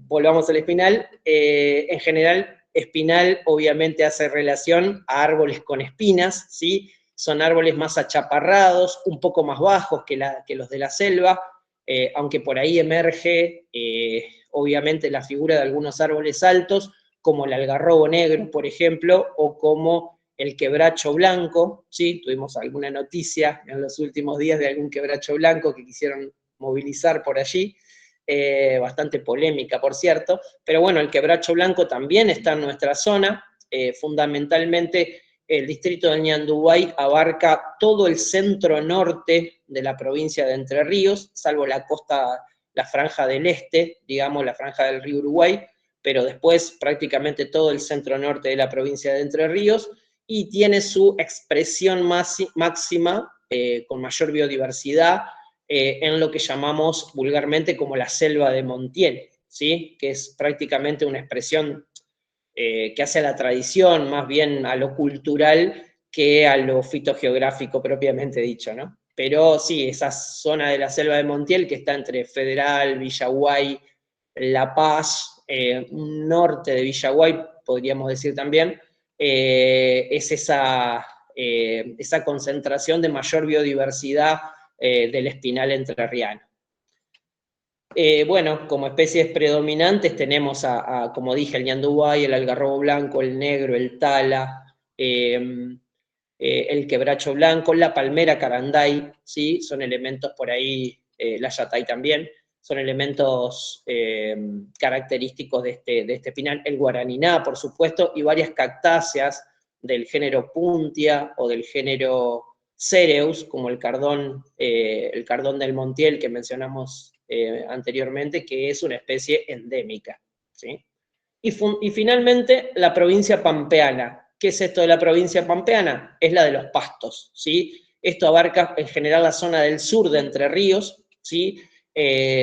volvamos al Espinal. En general, Espinal obviamente hace relación a árboles con espinas, ¿sí? Son árboles más achaparrados, un poco más bajos que los de la selva, aunque por ahí emerge, obviamente, la figura de algunos árboles altos, como el algarrobo negro, por ejemplo, o como el quebracho blanco, ¿sí? Tuvimos alguna noticia en los últimos días de algún quebracho blanco que quisieron movilizar por allí, bastante polémica, por cierto, pero bueno, el quebracho blanco también está en nuestra zona, fundamentalmente el distrito del Ñandubay abarca todo el centro norte de la provincia de Entre Ríos, salvo la costa, la franja del este, digamos, la franja del río Uruguay, pero después prácticamente todo el centro norte de la provincia de Entre Ríos, y tiene su expresión máxima, con mayor biodiversidad, en lo que llamamos vulgarmente como la selva de Montiel, ¿sí? Que es prácticamente una expresión que hace a la tradición, más bien a lo cultural, que a lo fitogeográfico propiamente dicho, ¿no? Pero sí, esa zona de la selva de Montiel, que está entre Federal, Villaguay, La Paz, norte de Villaguay, podríamos decir también, es esa concentración de mayor biodiversidad del espinal entrerriano. Bueno, como especies predominantes tenemos como dije, el ñandubay, el algarrobo blanco, el negro, el tala, el quebracho blanco, la palmera caranday, ¿sí? Son elementos por ahí, la yatay también, son elementos característicos de este espinal, el guaraniná, por supuesto, y varias cactáceas del género Puntia o del género Cereus, como el cardón del Montiel que mencionamos anteriormente, que es una especie endémica, ¿sí? Y finalmente, la provincia pampeana. ¿Qué es esto de la provincia pampeana? Es la de los pastos, ¿sí? Esto abarca en general la zona del sur de Entre Ríos, ¿sí?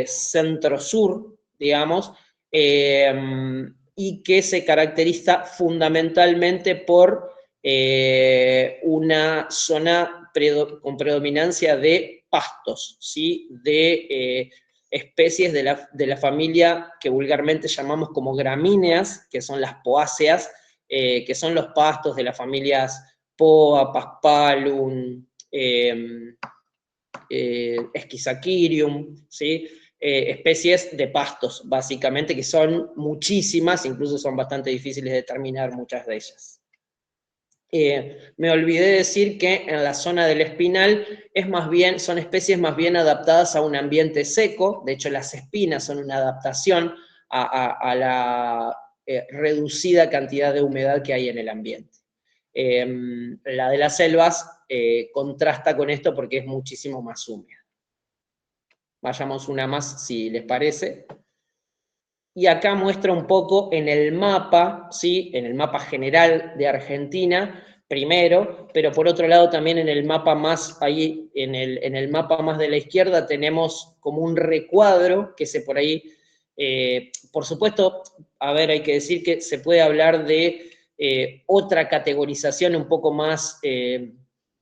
Centro-sur, digamos, y que se caracteriza fundamentalmente por una zona con predominancia de pastos, ¿sí? De especies de la familia que vulgarmente llamamos como gramíneas, que son las poáceas, que son los pastos de las familias Poa, Paspalum, Schizachirium, ¿sí? Especies de pastos, básicamente, que son muchísimas, incluso son bastante difíciles de determinar muchas de ellas. Me olvidé decir que en la zona del espinal son especies más bien adaptadas a un ambiente seco. De hecho, las espinas son una adaptación a la reducida cantidad de humedad que hay en el ambiente. La de las selvas contrasta con esto porque es muchísimo más húmeda. Vayamos una más, si les parece. Y acá muestra un poco en el mapa, ¿sí? En el mapa general de Argentina, primero, pero por otro lado también en el mapa más, ahí, en el mapa más de la izquierda tenemos como un recuadro que se por ahí, por supuesto, a ver, hay que decir que se puede hablar de otra categorización un poco más,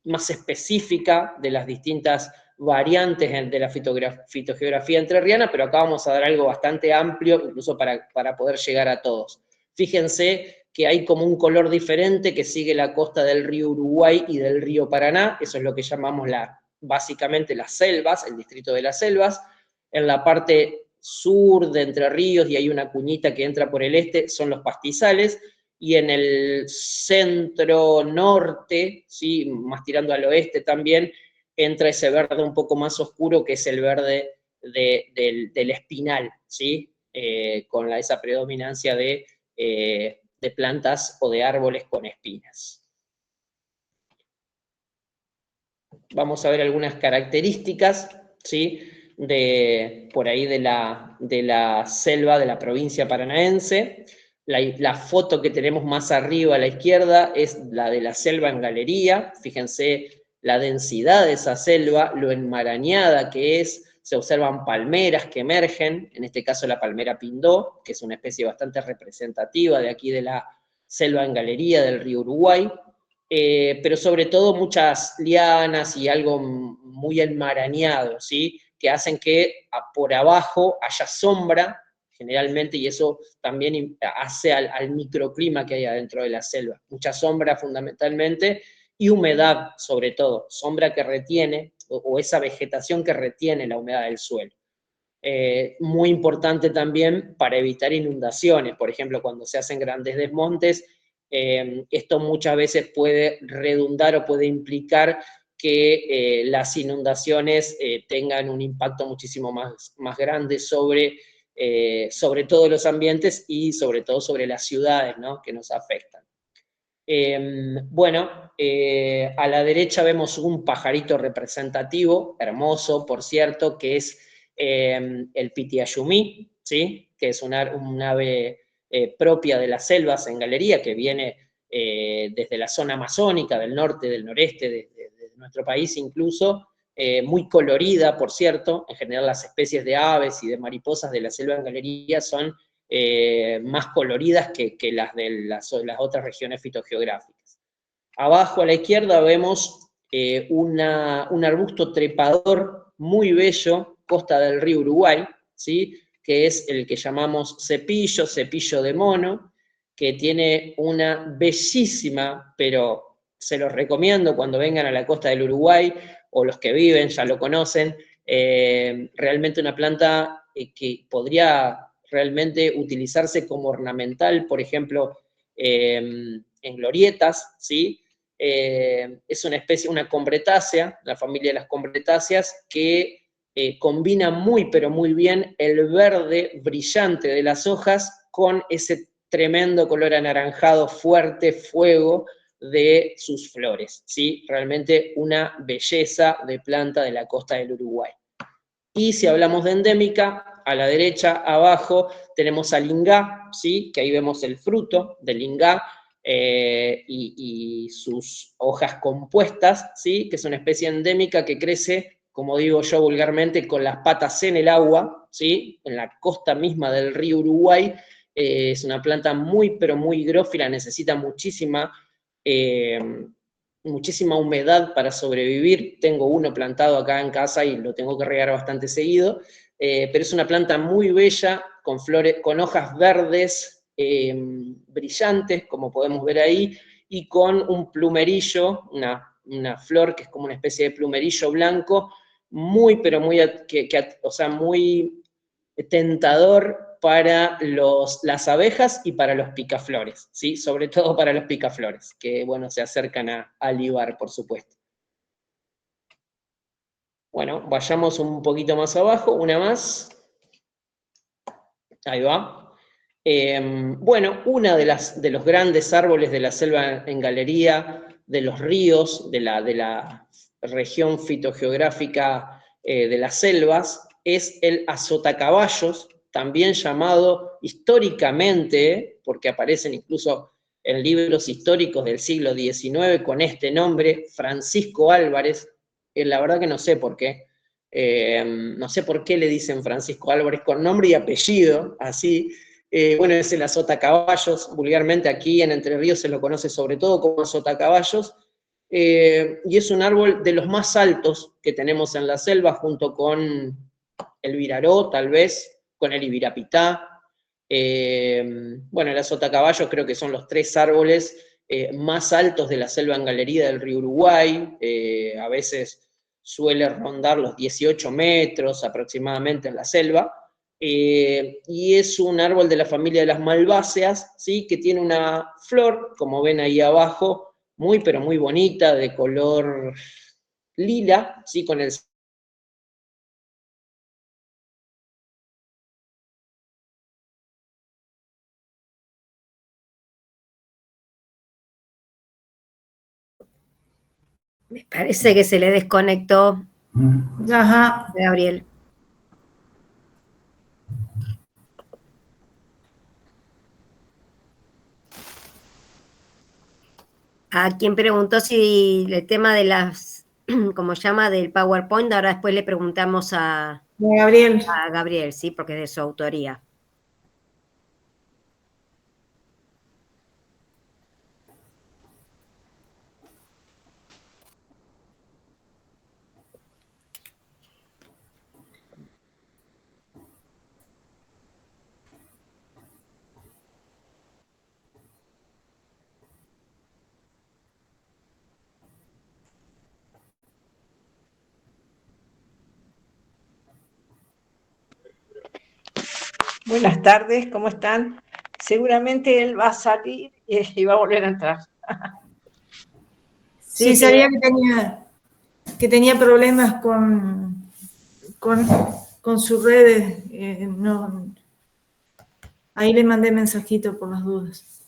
más específica de las distintas variantes de la fitogeografía entrerriana, pero acá vamos a dar algo bastante amplio, incluso para poder llegar a todos. Fíjense que hay como un color diferente que sigue la costa del río Uruguay y del río Paraná, eso es lo que llamamos básicamente las selvas, el distrito de las selvas. En la parte sur de Entre Ríos, y hay una cuñita que entra por el este, son los pastizales, y en el centro-norte, ¿sí? Más tirando al oeste también, entra ese verde un poco más oscuro, que es el verde del espinal, ¿sí? Con esa predominancia de plantas o de árboles con espinas. Vamos a ver algunas características, ¿sí? Por ahí de la selva de la provincia paranaense. La foto que tenemos más arriba a la izquierda es la de la selva en galería. Fíjense la densidad de esa selva, lo enmarañada que es. Se observan palmeras que emergen, en este caso la palmera pindó, que es una especie bastante representativa de aquí de la selva en galería del río Uruguay, pero sobre todo muchas lianas y algo muy enmarañado, ¿sí? Que hacen que por abajo haya sombra, generalmente, y eso también hace al microclima que hay adentro de la selva. Mucha sombra fundamentalmente, y humedad sobre todo, sombra que retiene, o esa vegetación que retiene la humedad del suelo. Muy importante también para evitar inundaciones, por ejemplo, cuando se hacen grandes desmontes, esto muchas veces puede redundar o puede implicar que las inundaciones tengan un impacto muchísimo más grande sobre todos los ambientes y sobre todo sobre las ciudades, ¿no? Que nos afectan. A la derecha vemos un pajarito representativo, hermoso, por cierto, que es el pitiayumí, ¿sí? Que es un ave propia de las selvas en galería, que viene desde la zona amazónica, del norte, del noreste, de nuestro país incluso, muy colorida, por cierto. En general las especies de aves y de mariposas de la selva en galería son más coloridas que las de las otras regiones fitogeográficas. Abajo a la izquierda vemos un arbusto trepador muy bello, costa del río Uruguay, ¿sí? Que es el que llamamos cepillo de mono, que tiene una bellísima, pero se los recomiendo cuando vengan a la costa del Uruguay, o los que viven ya lo conocen, realmente una planta que podría realmente utilizarse como ornamental, por ejemplo, en glorietas, ¿sí? Es una especie, una combretácea, la familia de las combretáceas, que combina muy, pero muy bien el verde brillante de las hojas con ese tremendo color anaranjado, fuerte, fuego de sus flores, ¿sí? Realmente una belleza de planta de la costa del Uruguay. Y si hablamos de endémica, a la derecha, abajo, tenemos al ingá, ¿sí? Que ahí vemos el fruto del ingá y sus hojas compuestas, ¿sí? Que es una especie endémica que crece, como digo yo vulgarmente, con las patas en el agua, ¿sí? En la costa misma del río Uruguay. Es una planta muy, pero muy hidrófila, necesita muchísima humedad para sobrevivir. Tengo uno plantado acá en casa y lo tengo que regar bastante seguido, pero es una planta muy bella, con flores, con hojas verdes, brillantes, como podemos ver ahí, y con un plumerillo, una flor que es como una especie de plumerillo blanco, muy, pero muy, o sea, muy tentador para las abejas y para los picaflores, ¿sí? Sobre todo para los picaflores, que, bueno, se acercan a libar, por supuesto. Bueno, vayamos un poquito más abajo, una más. Ahí va. Bueno, una de los grandes árboles de la selva en galería, de los ríos, de la región fitogeográfica de las selvas, es el azotacaballos, también llamado históricamente, porque aparecen incluso en libros históricos del siglo XIX con este nombre, Francisco Álvarez, la verdad que no sé por qué. No sé por qué le dicen Francisco Álvarez con nombre y apellido, así. Bueno, es el azotacaballos, vulgarmente aquí en Entre Ríos se lo conoce sobre todo como azotacaballos, y es un árbol de los más altos que tenemos en la selva, junto con el viraró, tal vez, con el ibirapitá. Bueno, el azotacaballos creo que son los 3 árboles más altos de la selva en galería del río Uruguay, a veces suele rondar los 18 metros aproximadamente en la selva, y es un árbol de la familia de las malváceas, ¿sí? Que tiene una flor, como ven ahí abajo, muy pero muy bonita, de color lila, ¿sí? Con el Me parece que se le desconectó. Ajá. Gabriel. A quien preguntó si el tema de las, como llama, del PowerPoint, ahora después le preguntamos Gabriel. a Gabriel, sí, porque es de su autoría. Buenas tardes, ¿cómo están? Seguramente él va a salir y va a volver a entrar. Sí, sabía que tenía problemas con sus redes. No, ahí le mandé mensajito por las dudas.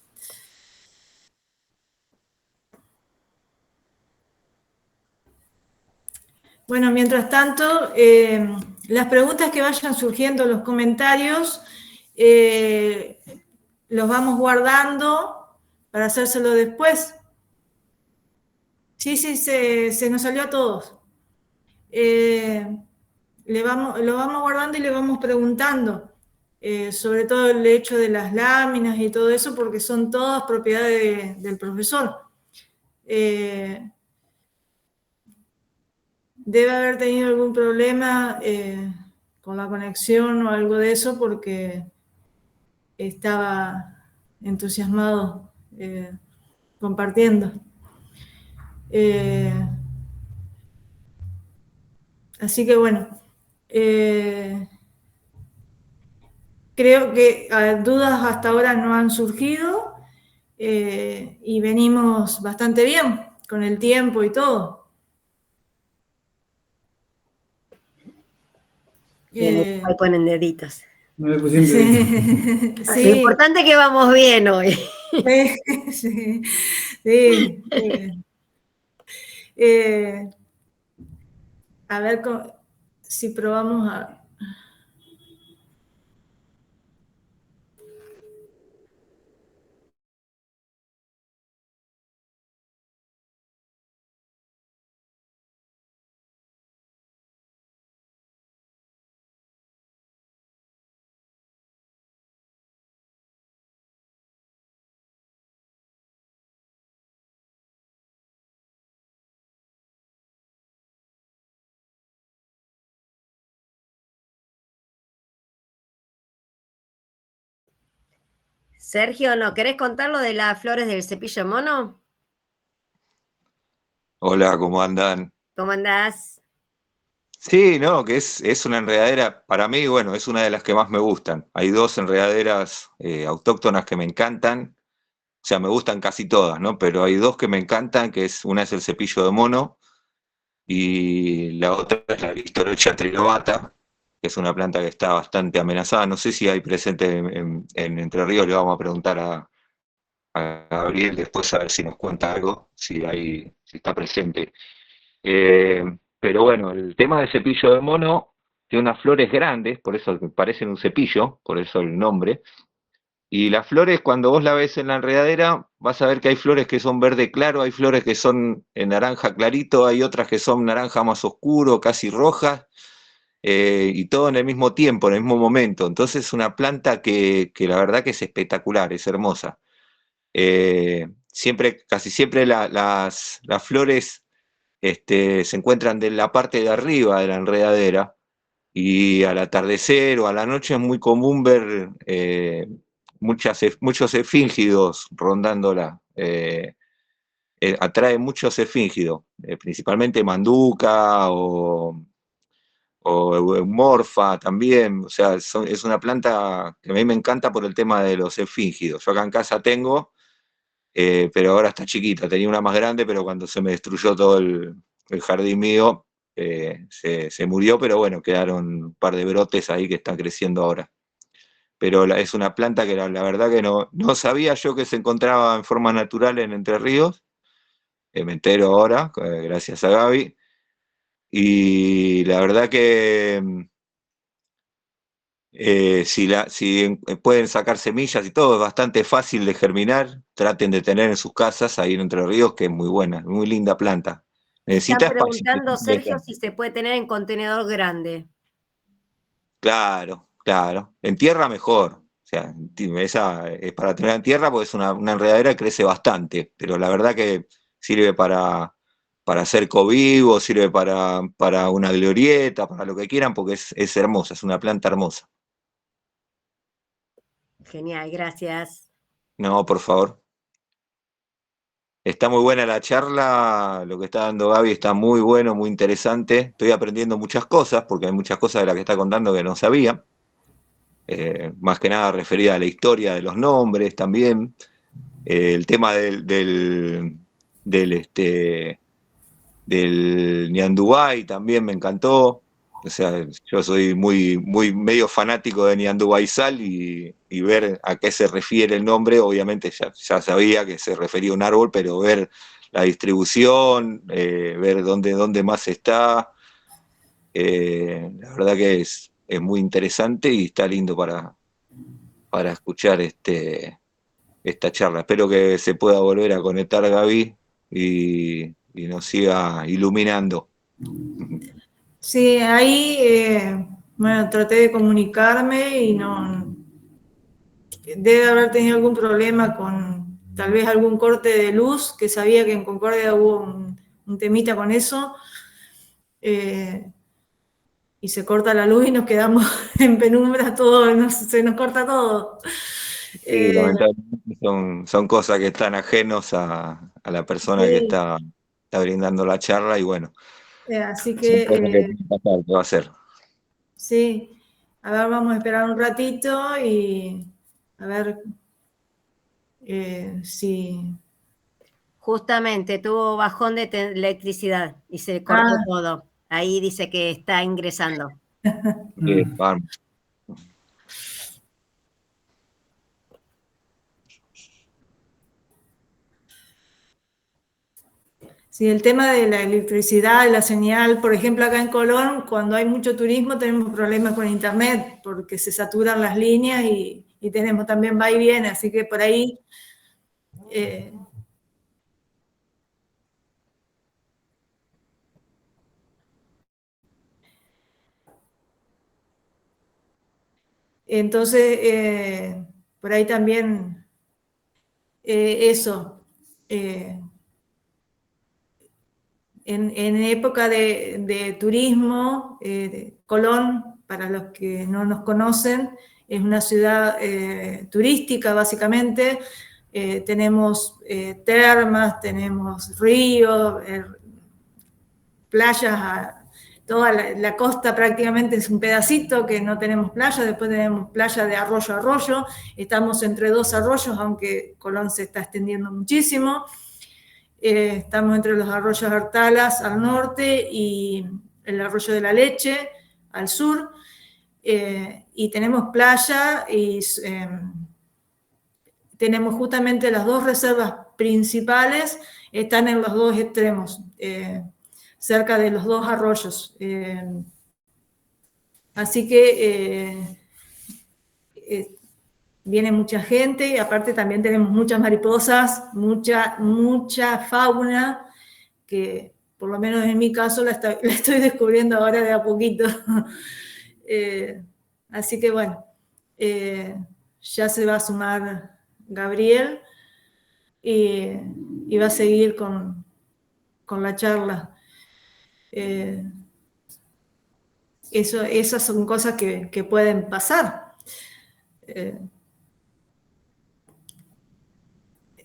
Bueno, mientras tanto, las preguntas que vayan surgiendo, los comentarios, los vamos guardando para hacérselo después. Sí, se nos salió a todos. Lo vamos guardando y le vamos preguntando, sobre todo el hecho de las láminas y todo eso, porque son todas propiedades del profesor. Debe haber tenido algún problema con la conexión o algo de eso, porque estaba entusiasmado compartiendo. Así que bueno, creo que dudas hasta ahora no han surgido y venimos bastante bien con el tiempo y todo. Ahí ponen deditos. No le pusieron deditos. Sí. Lo importante es que vamos bien hoy. Sí, sí. A ver si probamos a... Sergio, ¿no querés contar lo de las flores del cepillo mono? Hola, ¿cómo andan? ¿Cómo andás? Sí, no, que es una enredadera, para mí, bueno, es una de las que más me gustan. Hay dos enredaderas autóctonas que me encantan, o sea, me gustan casi todas, ¿no? Pero hay dos que me encantan, una es el cepillo de mono y la otra es la Victoriocha trilobata, que es una planta que está bastante amenazada. No sé si hay presente en Entre Ríos, le vamos a preguntar a Gabriel después a ver si nos cuenta algo, si está presente. Eh, pero bueno, el tema del cepillo de mono tiene unas flores grandes, por eso parecen un cepillo, por eso el nombre. Y las flores, cuando vos la ves en la enredadera, vas a ver que hay flores que son verde claro, hay flores que son en naranja clarito, hay otras que son naranja más oscuro, casi rojas, y todo en el mismo tiempo, en el mismo momento. Entonces es una planta que la verdad que es espectacular, es hermosa. Casi siempre las flores se encuentran de la parte de arriba de la enredadera y al atardecer o a la noche es muy común ver muchos efíngidos rondándola. Atrae muchos efíngidos, principalmente manduca o morfa también. O sea, es una planta que a mí me encanta por el tema de los efíngidos. Yo acá en casa tengo, pero ahora está chiquita. Tenía una más grande, pero cuando se me destruyó todo el jardín mío, se murió, pero bueno, quedaron un par de brotes ahí que están creciendo ahora. Pero es una planta que la verdad que no sabía yo que se encontraba en forma natural en Entre Ríos. Me entero ahora, gracias a Gaby. Y la verdad que si pueden sacar semillas y todo, es bastante fácil de germinar. Traten de tener en sus casas, ahí en Entre Ríos, que es muy buena, muy linda planta. Está Necesita espacio. preguntando Sergio si se puede tener en contenedor grande. Claro, claro. En tierra mejor. O sea, esa es para tener en tierra porque es una enredadera que crece bastante, pero la verdad que sirve para hacer cobibo, sirve para una glorieta, para lo que quieran, porque es hermosa, es una planta hermosa. Genial, gracias. No, por favor. Está muy buena la charla, lo que está dando Gaby está muy bueno, muy interesante. Estoy aprendiendo muchas cosas, porque hay muchas cosas de las que está contando que no sabía. Más que nada referida a la historia de los nombres también. El tema del Ñandubay también me encantó. O sea, yo soy muy medio fanático de Ñandubay Sal y ver a qué se refiere el nombre, obviamente ya sabía que se refería a un árbol, pero ver la distribución, ver dónde más está, la verdad que es muy interesante y está lindo para escuchar esta charla. Espero que se pueda volver a conectar Gaby y nos siga iluminando. Sí, ahí, bueno, traté de comunicarme y no, debe haber tenido algún problema con tal vez algún corte de luz, que sabía que en Concordia hubo un temita con eso, y se corta la luz y nos quedamos en penumbra, todo, se nos corta todo. Sí, lamentablemente son cosas que están ajenos a la persona que Sí, está brindando la charla y bueno, así son cosas que que pueden pasar, ¿qué va a hacer? sí, a ver, vamos a esperar un ratito y a ver si... Justamente tuvo bajón de electricidad y se cortó Ah, todo. Ahí dice que está ingresando. Vamos. sí, el tema de la electricidad y la señal, por ejemplo, acá en Colón, cuando hay mucho turismo tenemos problemas con internet porque se saturan las líneas y tenemos también va y viene, así que por ahí... entonces, por ahí también eso. En época de turismo, Colón, para los que no nos conocen, es una ciudad turística básicamente, tenemos termas, tenemos ríos, playas, toda la costa prácticamente es un pedacito que no tenemos playa, después tenemos playa de arroyo a arroyo, estamos entre dos arroyos, aunque Colón se está extendiendo muchísimo, estamos entre los arroyos Artalas al norte y el arroyo de la Leche al sur, y tenemos playa y tenemos justamente las dos reservas principales, están en los dos extremos, cerca de los dos arroyos. Así que viene mucha gente y aparte también tenemos muchas mariposas, mucha fauna, que por lo menos en mi caso la estoy descubriendo ahora de a poquito. Así que bueno, ya se va a sumar Gabriel y va a seguir con la charla. Esas son cosas que pueden pasar.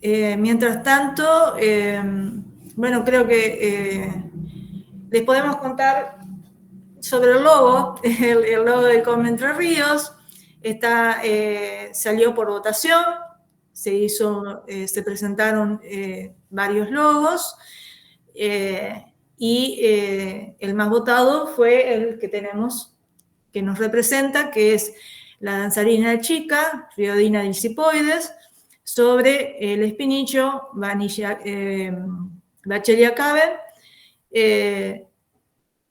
Mientras tanto, bueno, creo que les podemos contar sobre el logo, el logo del COM Entre Ríos. Salió por votación, se presentaron varios logos, y el más votado fue el que tenemos, que nos representa, que es la danzarina chica, Riodina discipoides, sobre el espinicho Bachelia caber, que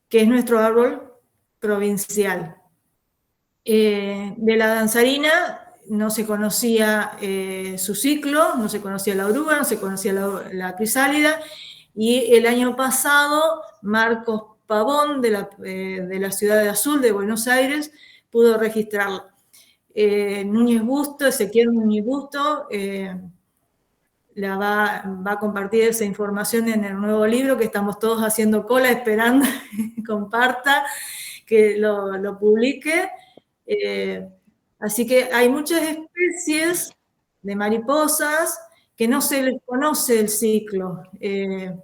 es nuestro árbol provincial. De la danzarina no se conocía su ciclo, no se conocía la oruga, no se conocía la crisálida, y el año pasado Marcos Pavón de la ciudad de Azul, de Buenos Aires, pudo registrarla. Núñez Busto, Ezequiel Núñez Busto, va a compartir esa información en el nuevo libro, que estamos todos haciendo cola esperando que comparta, que lo publique. Así que hay muchas especies de mariposas que no se les conoce el ciclo, que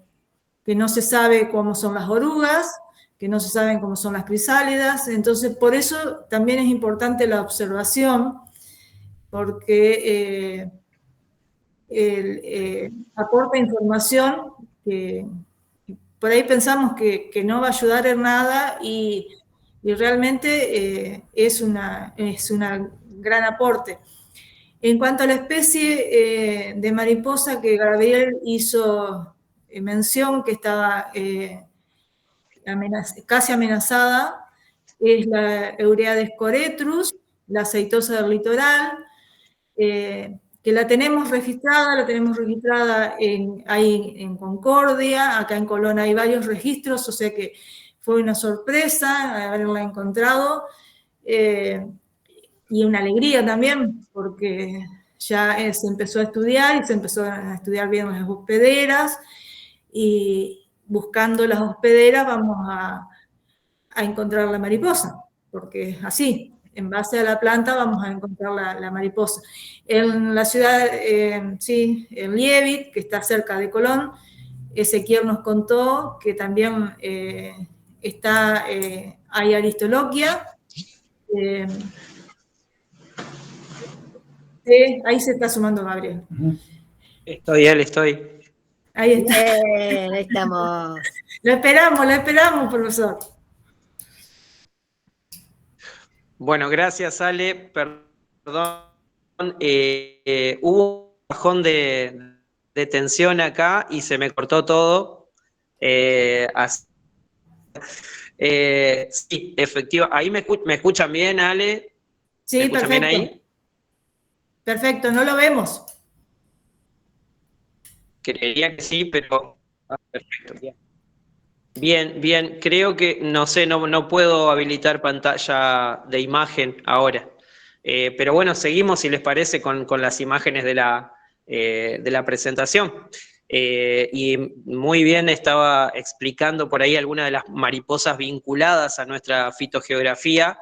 no se sabe cómo son las orugas, que no se saben cómo son las crisálidas. Entonces, por eso también es importante la observación, porque aporta información que por ahí pensamos que no va a ayudar en nada, y realmente es una gran aporte. En cuanto a la especie de mariposa que Gabriel hizo mención, que estaba casi amenazada, es la Euryades coretrus, la aceitosa del litoral, que la tenemos registrada ahí en Concordia, acá en Colón hay varios registros, o sea que fue una sorpresa haberla encontrado, y una alegría también, porque ya se empezó a estudiar, y se empezó a estudiar bien las hospederas, y buscando las hospederas vamos a encontrar la mariposa, porque es así, en base a la planta vamos a encontrar la mariposa. En la ciudad, sí, en Liebig, que está cerca de Colón, Ezequiel nos contó que también hay aristoloquia. Ahí se está sumando Gabriel. Estoy. Ahí está. Bien, ahí estamos. Lo esperamos, profesor. Bueno, gracias, Ale. Perdón. Hubo un bajón de tensión acá y se me cortó todo. Sí, efectivamente. ¿Ahí me escuchan bien, Ale? Sí, ¿Me escuchan perfecto. bien ahí? Perfecto, no lo vemos. Creería que sí, pero... perfecto, bien. Bien, creo que, no sé, no puedo habilitar pantalla de imagen ahora. Pero bueno, seguimos, si les parece, con las imágenes de la presentación. Y muy bien estaba explicando por ahí algunas de las mariposas vinculadas a nuestra fitogeografía.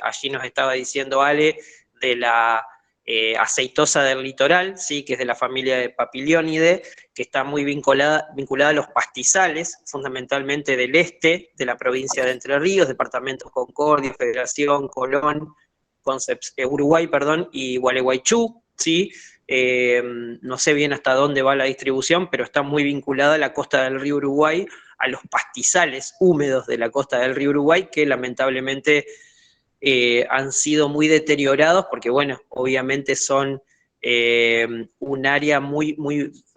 allí nos estaba diciendo Ale de la aceitosa del litoral, ¿sí? Que es de la familia de Papilionidae, que está muy vinculada a los pastizales, fundamentalmente del este de la provincia de Entre Ríos, departamentos Concordia, Federación, Colón, Uruguay, perdón, y Gualeguaychú, ¿sí? No sé bien hasta dónde va la distribución, pero está muy vinculada a la costa del río Uruguay, a los pastizales húmedos de la costa del río Uruguay, que lamentablemente han sido muy deteriorados, porque bueno, obviamente son un área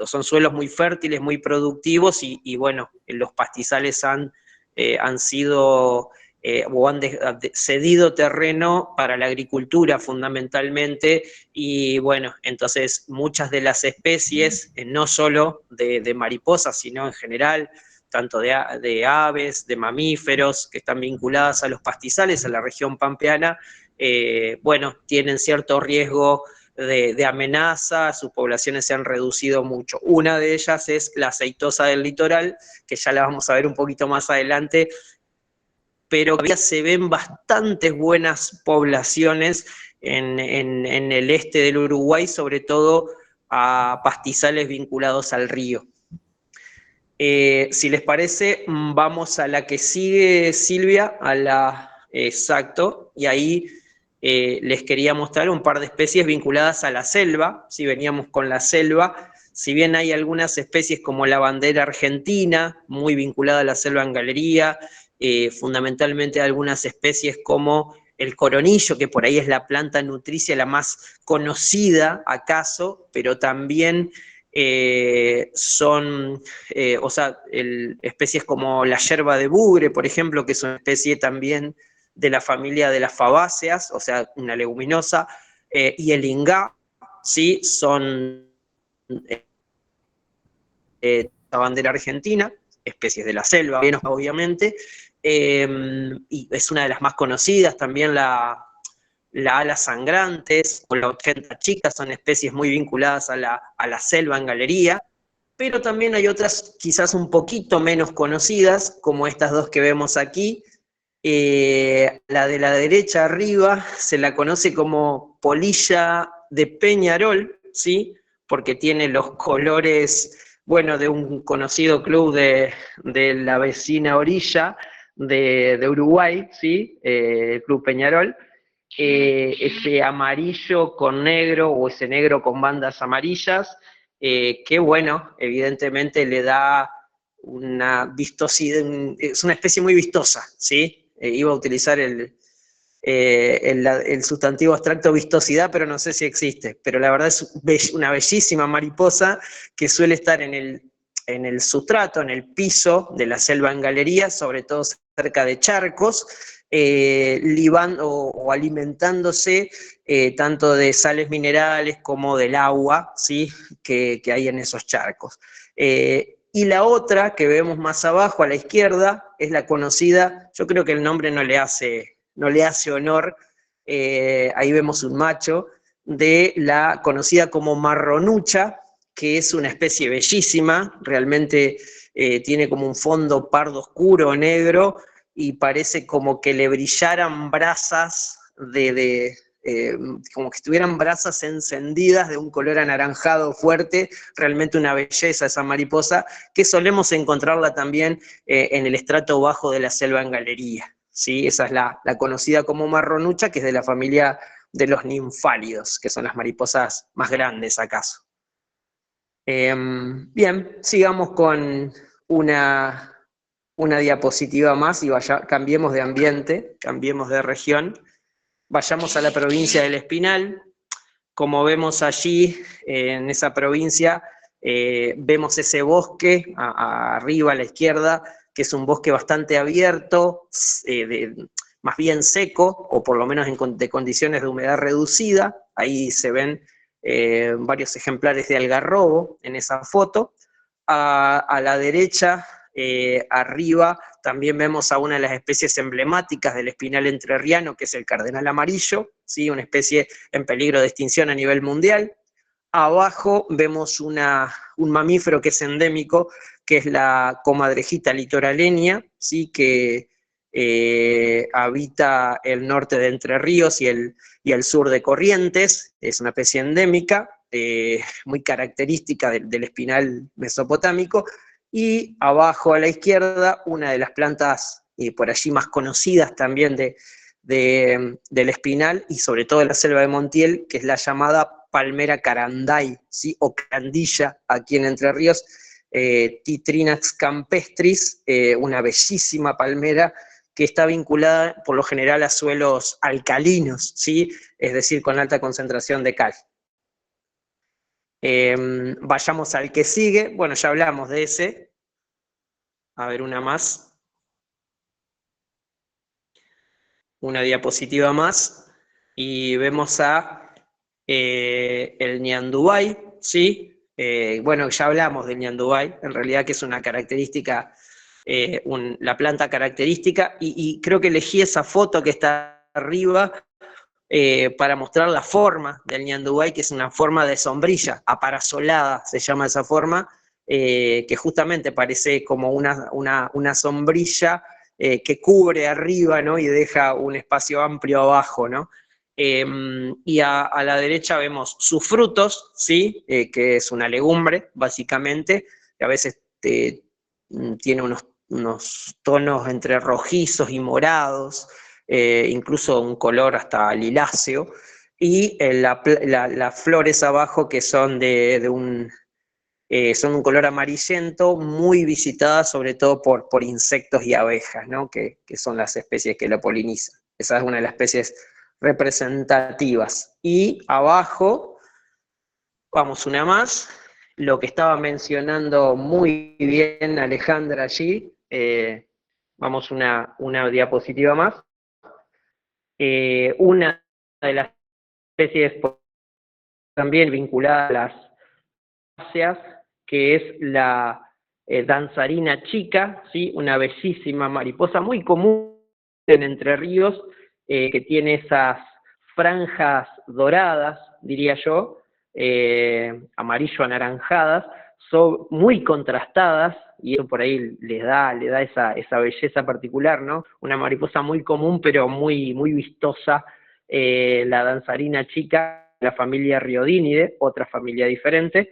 son suelos muy fértiles, muy productivos, y bueno, los pastizales han sido o han cedido terreno para la agricultura fundamentalmente, y bueno, entonces muchas de las especies, no solo de mariposas, sino en general, tanto de aves, de mamíferos, que están vinculadas a los pastizales, a la región pampeana, bueno, tienen cierto riesgo de amenaza, sus poblaciones se han reducido mucho. Una de ellas es la aceitosa del litoral, que ya la vamos a ver un poquito más adelante, pero todavía se ven bastantes buenas poblaciones en el este del Uruguay, sobre todo a pastizales vinculados al río. Si les parece, vamos a la que sigue, Silvia, exacto, y ahí les quería mostrar un par de especies vinculadas a la selva. Si veníamos con la selva, si bien hay algunas especies como la bandera argentina, muy vinculada a la selva en galería, fundamentalmente algunas especies como el coronillo, que por ahí es la planta nutricia la más conocida acaso, pero también son, especies como la yerba de bugre, por ejemplo, que es una especie también de la familia de las fabáceas, o sea, una leguminosa, y el ingá, ¿sí? Son la bandera argentina, especies de la selva, obviamente, y es una de las más conocidas, también la ala sangrantes o la 80 chica, son especies muy vinculadas a la selva en galería, pero también hay otras quizás un poquito menos conocidas, como estas dos que vemos aquí. La de la derecha arriba se la conoce como polilla de Peñarol, ¿sí? Porque tiene los colores, bueno, de un conocido club de la vecina orilla de Uruguay, ¿sí? El Club Peñarol. Ese amarillo con negro o ese negro con bandas amarillas, que bueno, evidentemente le da una vistosidad, es una especie muy vistosa, ¿sí? Iba a utilizar el sustantivo abstracto vistosidad, pero no sé si existe, pero la verdad es una bellísima mariposa que suele estar en el sustrato, en el piso de la selva en galería, sobre todo cerca de charcos, libando o alimentándose tanto de sales minerales como del agua, ¿sí? que hay en esos charcos. Y la otra que vemos más abajo a la izquierda es la conocida, yo creo que el nombre no le hace honor, ahí vemos un macho, de la conocida como marronucha, que es una especie bellísima, realmente tiene como un fondo pardo oscuro o negro, y parece como que le brillaran brasas como que estuvieran brasas encendidas de un color anaranjado fuerte, realmente una belleza esa mariposa, que solemos encontrarla también en el estrato bajo de la selva en galería, ¿sí? Esa es la conocida como marronucha, que es de la familia de los ninfálidos, que son las mariposas más grandes acaso. Bien, sigamos con una diapositiva más y cambiemos de ambiente, cambiemos de región. Vayamos a la provincia del Espinal. Como vemos allí, en esa provincia, vemos ese bosque arriba a la izquierda, que es un bosque bastante abierto, más bien seco, o por lo menos de condiciones de humedad reducida. Ahí se ven varios ejemplares de algarrobo en esa foto. A la derecha, arriba, también vemos a una de las especies emblemáticas del espinal entrerriano, que es el cardenal amarillo, ¿sí? Una especie en peligro de extinción a nivel mundial. Abajo vemos un mamífero que es endémico, que es la comadrejita litoraleña, ¿sí? Que habita el norte de Entre Ríos y el sur de Corrientes, es una especie endémica, muy característica del espinal mesopotámico, y abajo a la izquierda una de las plantas por allí más conocidas también del espinal, y sobre todo de la selva de Montiel, que es la llamada palmera caranday, ¿sí? O carandilla aquí en Entre Ríos, Titrinax campestris, una bellísima palmera que está vinculada por lo general a suelos alcalinos, ¿sí? Es decir, con alta concentración de cal. Vayamos al que sigue. Bueno, ya hablamos de ese. A ver, una más. Una diapositiva más. Y vemos el ñandubay, ¿sí? Bueno, ya hablamos del ñandubay, en realidad que es una característica, la planta característica, y creo que elegí esa foto que está arriba para mostrar la forma del ñandubay, que es una forma de sombrilla, aparasolada se llama esa forma, que justamente parece como una sombrilla que cubre arriba, ¿no? Y deja un espacio amplio abajo, ¿no? Y a la derecha vemos sus frutos, ¿sí? Que es una legumbre, básicamente, que a veces tiene unos tonos entre rojizos y morados, incluso un color hasta liláceo, y las flores abajo que son son un color amarillento, muy visitadas sobre todo por insectos y abejas, ¿no? Que son las especies que lo polinizan. Esa es una de las especies representativas. Y abajo, vamos una más, lo que estaba mencionando muy bien Alejandra allí, vamos una diapositiva más. Una de las especies también vinculadas a las áceas, que es la danzarina chica, ¿sí? Una bellísima mariposa muy común en Entre Ríos, que tiene esas franjas doradas, diría yo, amarillo-anaranjadas, son muy contrastadas, y eso por ahí le da esa belleza particular, ¿no? Una mariposa muy común, pero muy, muy vistosa, la danzarina chica, la familia Riodinidae, otra familia diferente,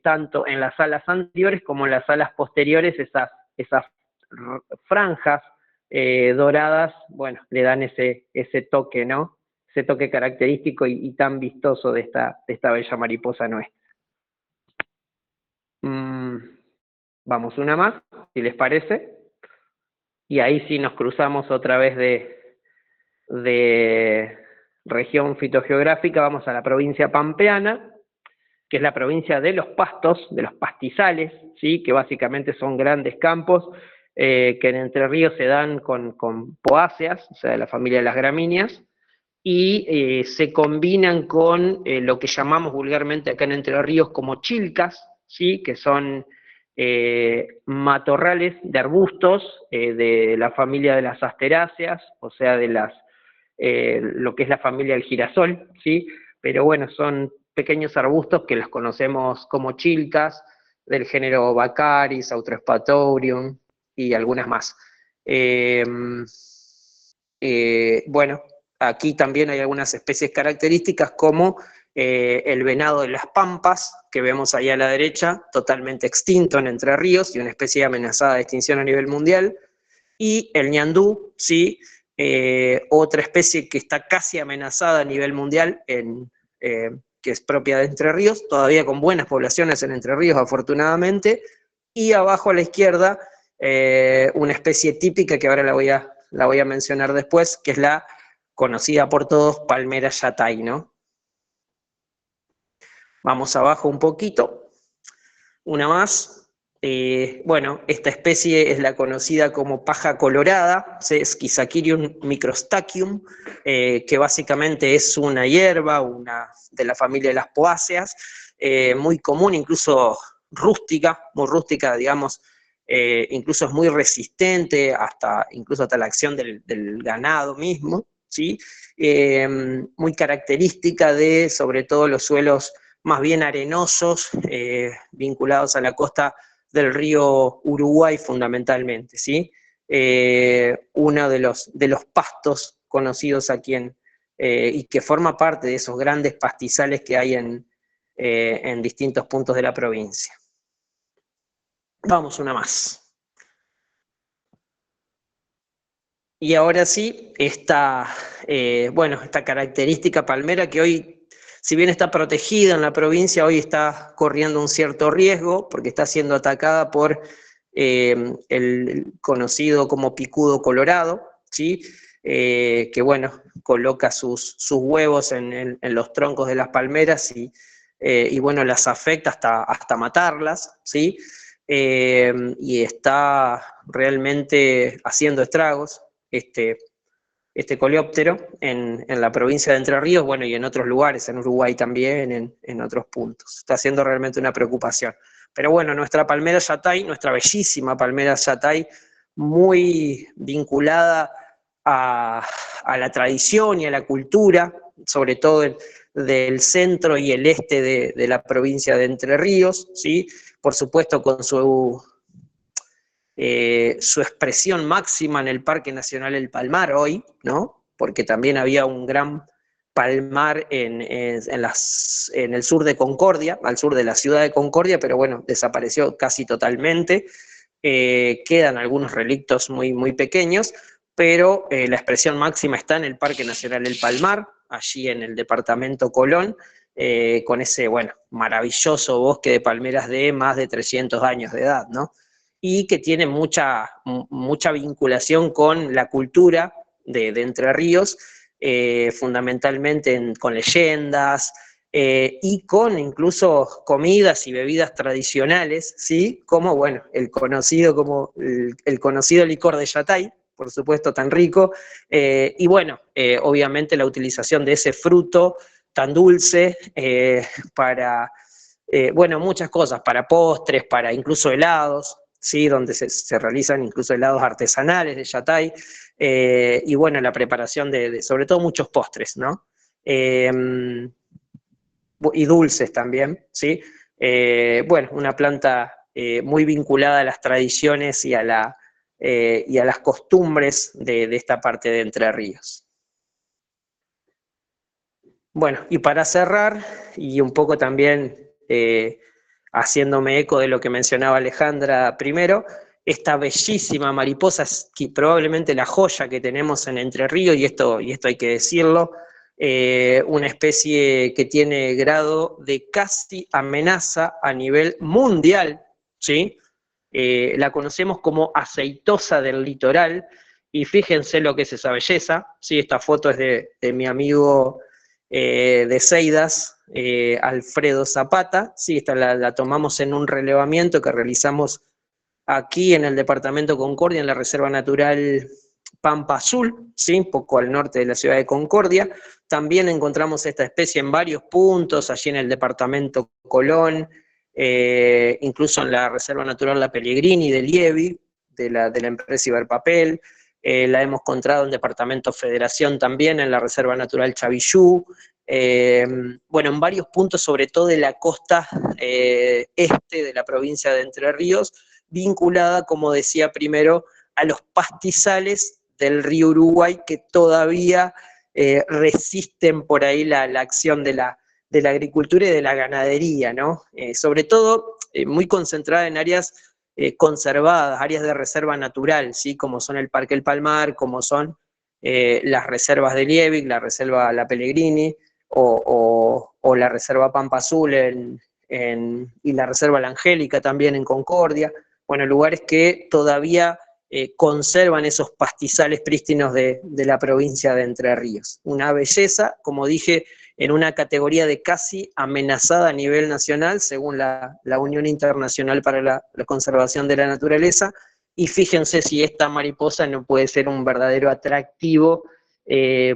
tanto en las alas anteriores como en las alas posteriores, esas franjas doradas, bueno, le dan ese toque, ¿no? Ese toque característico y tan vistoso de esta bella mariposa nuestra. Vamos una más, si les parece. Y ahí sí nos cruzamos otra vez de región fitogeográfica, vamos a la provincia pampeana, que es la provincia de los pastos, de los pastizales, ¿sí? Que básicamente son grandes campos, que en Entre Ríos se dan con poáceas, o sea, de la familia de las gramíneas, y se combinan con lo que llamamos vulgarmente acá en Entre Ríos como chilcas, ¿sí? Que son matorrales de arbustos de la familia de las asteráceas, o sea, de lo que es la familia del girasol, ¿sí? Pero bueno, son pequeños arbustos que los conocemos como chilcas, del género Baccharis, Autroespatorium y algunas más. Bueno, aquí también hay algunas especies características como el venado de las pampas, que vemos ahí a la derecha, totalmente extinto en Entre Ríos y una especie amenazada de extinción a nivel mundial, y el ñandú, ¿sí? Otra especie que está casi amenazada a nivel mundial, que es propia de Entre Ríos, todavía con buenas poblaciones en Entre Ríos afortunadamente, y abajo a la izquierda una especie típica que ahora la voy a mencionar después, que es la conocida por todos palmera yatay, ¿no? Vamos abajo un poquito, una más. Bueno, esta especie es la conocida como paja colorada, Schizachirium microstachium, que básicamente es una hierba, de la familia de las poáceas, muy común, incluso rústica, muy rústica, digamos, incluso es muy resistente, incluso hasta la acción del ganado mismo, ¿sí? Muy característica de, sobre todo, los suelos más bien arenosos, vinculados a la costa del río Uruguay fundamentalmente, ¿sí? uno de los pastos conocidos aquí y que forma parte de esos grandes pastizales que hay en distintos puntos de la provincia. Vamos, una más. Y ahora sí, esta característica palmera que hoy, si bien está protegida en la provincia, hoy está corriendo un cierto riesgo porque está siendo atacada por el conocido como picudo colorado, ¿sí? Que bueno, coloca sus huevos en los troncos de las palmeras y bueno, las afecta hasta matarlas, ¿sí? Y está realmente haciendo estragos este coleóptero en la provincia de Entre Ríos, bueno, y en otros lugares, en Uruguay también, en otros puntos. Está siendo realmente una preocupación. Pero bueno, nuestra palmera yatay, nuestra bellísima palmera yatay, muy vinculada a la tradición y a la cultura, sobre todo del centro y el este de la provincia de Entre Ríos, ¿sí? Por supuesto con su expresión máxima en el Parque Nacional El Palmar hoy, ¿no? Porque también había un gran palmar en el sur de Concordia, al sur de la ciudad de Concordia, pero bueno, desapareció casi totalmente. Quedan algunos relictos muy, muy pequeños, pero la expresión máxima está en el Parque Nacional El Palmar, allí en el departamento Colón, con ese, bueno, maravilloso bosque de palmeras de más de 300 años de edad, ¿no? Y que tiene mucha vinculación con la cultura de Entre Ríos, fundamentalmente con leyendas y con incluso comidas y bebidas tradicionales, ¿sí? Como, bueno, el conocido licor de yatay, por supuesto, tan rico, y bueno, obviamente la utilización de ese fruto tan dulce para, bueno, muchas cosas, para postres, para incluso helados, ¿sí? Donde se realizan incluso helados artesanales de yatay, y bueno, la preparación de sobre todo muchos postres, ¿no? Y dulces también, ¿sí? Bueno, una planta muy vinculada a las tradiciones y a las costumbres de esta parte de Entre Ríos. Bueno, y para cerrar, y un poco también haciéndome eco de lo que mencionaba Alejandra primero, esta bellísima mariposa, que probablemente la joya que tenemos en Entre Ríos, y esto hay que decirlo, una especie que tiene grado de casi amenaza a nivel mundial, ¿sí? La conocemos como aceitosa del litoral, y fíjense lo que es esa belleza, ¿sí? Esta foto es de mi amigo de Seidas, Alfredo Zapata, ¿sí? Esta la tomamos en un relevamiento que realizamos aquí en el departamento Concordia, en la Reserva Natural Pampa Azul, ¿sí? Un poco al norte de la ciudad de Concordia. También encontramos esta especie en varios puntos, allí en el departamento Colón, incluso en la Reserva Natural La Pellegrini de Lievi, de la empresa Iberpapel. La hemos encontrado en departamento Federación también, en la Reserva Natural Chavillú, bueno, en varios puntos, sobre todo de la costa este de la provincia de Entre Ríos, vinculada, como decía primero, a los pastizales del río Uruguay que todavía resisten por ahí la acción de la agricultura y de la ganadería, ¿no? Sobre todo muy concentrada en áreas conservadas, áreas de reserva natural, ¿sí? Como son el Parque El Palmar, como son las reservas de Liebig, la reserva La Pellegrini, o la reserva Pampa Azul y la reserva La Angélica también en Concordia. Bueno, lugares que todavía conservan esos pastizales prístinos de la provincia de Entre Ríos. Una belleza, como dije, en una categoría de casi amenazada a nivel nacional, según la Unión Internacional para la Conservación de la Naturaleza, y fíjense si esta mariposa no puede ser un verdadero atractivo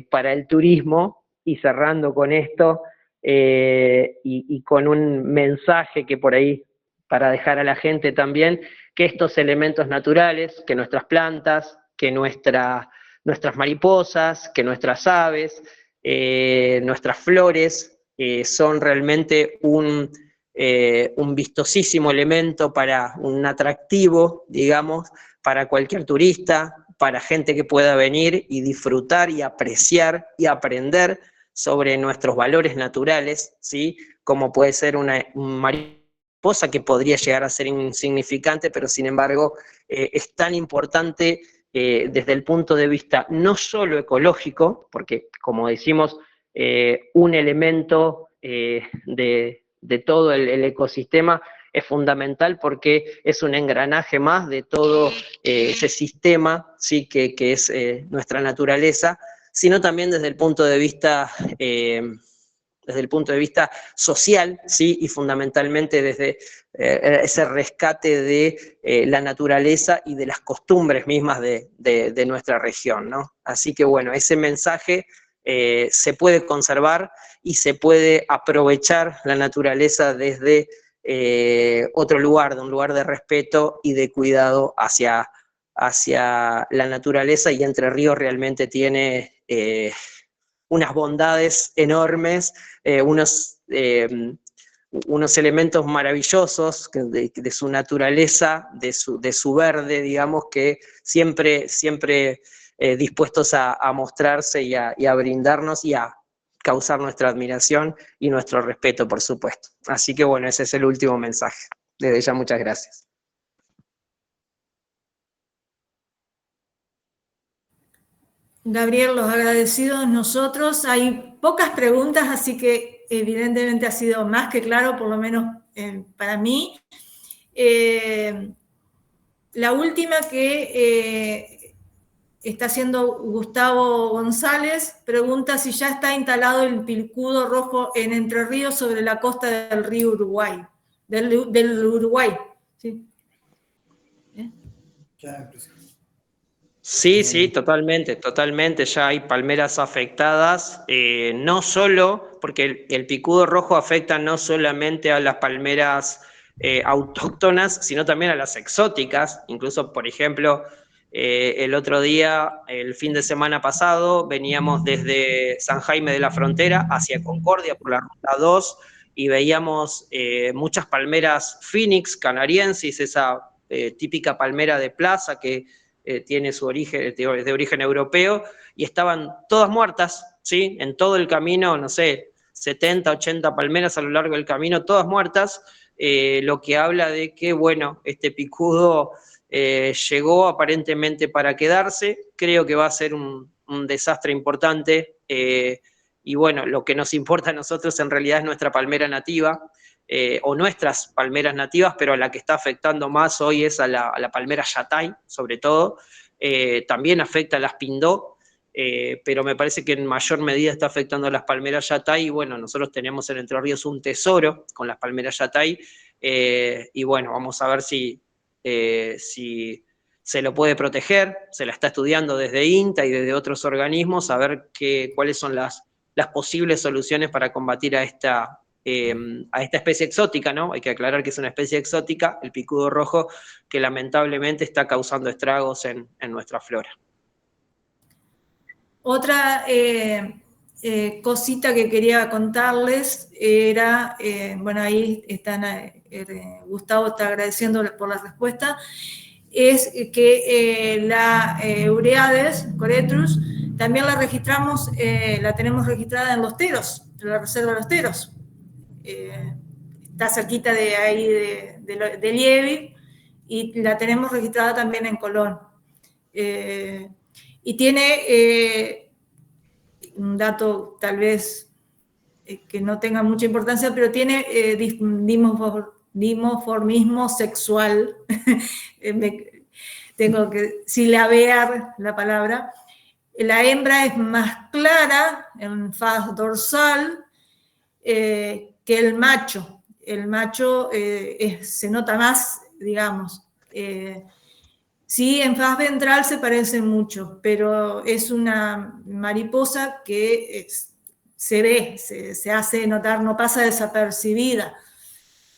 para el turismo. Y cerrando con esto, y con un mensaje que por ahí, para dejar a la gente también, que estos elementos naturales, que nuestras plantas, que nuestras mariposas, que nuestras aves, nuestras flores, son realmente un vistosísimo elemento para un atractivo, digamos, para cualquier turista, para gente que pueda venir y disfrutar y apreciar y aprender sobre nuestros valores naturales, ¿sí? Como puede ser una mariposa que podría llegar a ser insignificante, pero sin embargo es tan importante desde el punto de vista no solo ecológico, porque como decimos, un elemento de todo el ecosistema es fundamental porque es un engranaje más de todo ese sistema, ¿sí? que es nuestra naturaleza, sino también desde el punto de vista social, ¿sí? Y fundamentalmente desde ese rescate de la naturaleza y de las costumbres mismas de nuestra región, ¿no? Así que bueno, ese mensaje se puede conservar y se puede aprovechar la naturaleza desde otro lugar, de un lugar de respeto y de cuidado hacia la naturaleza, y Entre Ríos realmente tiene unas bondades enormes, unos elementos maravillosos de su naturaleza, de su verde, digamos, que siempre dispuestos a mostrarse y a brindarnos y a causar nuestra admiración y nuestro respeto, por supuesto. Así que bueno, ese es el último mensaje. Desde ya, muchas gracias. Gabriel, los agradecidos nosotros. Hay pocas preguntas, así que evidentemente ha sido más que claro, por lo menos para mí. La última que está haciendo Gustavo González, pregunta si ya está instalado el picudo rojo en Entre Ríos sobre la costa del río Uruguay, del Uruguay. ¿Sí? Sí, totalmente, ya hay palmeras afectadas, no solo, porque el picudo rojo afecta no solamente a las palmeras autóctonas, sino también a las exóticas. Incluso, por ejemplo, el otro día, el fin de semana pasado, veníamos desde San Jaime de la Frontera hacia Concordia por la ruta 2 y veíamos muchas palmeras Phoenix canariensis, esa típica palmera de plaza que tiene su origen, de origen europeo, y estaban todas muertas, ¿sí? En todo el camino, no sé, 70, 80 palmeras a lo largo del camino, todas muertas, lo que habla de que, bueno, este picudo llegó aparentemente para quedarse. Creo que va a ser un desastre importante, y bueno, lo que nos importa a nosotros en realidad es nuestra palmera nativa, o nuestras palmeras nativas, pero a la que está afectando más hoy es a la palmera yatay, sobre todo. También afecta a las pindó, pero me parece que en mayor medida está afectando a las palmeras yatay, y bueno, nosotros tenemos en Entre Ríos un tesoro con las palmeras yatay, y bueno, vamos a ver si se lo puede proteger. Se la está estudiando desde INTA y desde otros organismos, a ver cuáles son las posibles soluciones para combatir a esta especie exótica, ¿no? Hay que aclarar que es una especie exótica, el picudo rojo, que lamentablemente está causando estragos en nuestra flora. Otra cosita que quería contarles era, bueno, ahí están, Gustavo está agradeciendo por la respuesta, es que la Euryades coretrus también la registramos, la tenemos registrada en Los Teros, en la Reserva de Los Teros. Está cerquita de ahí de Lievi, y la tenemos registrada también en Colón. Y tiene un dato tal vez que no tenga mucha importancia, pero tiene dimorfismo sexual. Tengo que silabear la palabra. La hembra es más clara en faz dorsal que el macho. El macho se nota más, digamos. Sí, en faz ventral se parecen mucho, pero es una mariposa que se ve, se hace notar, no pasa desapercibida.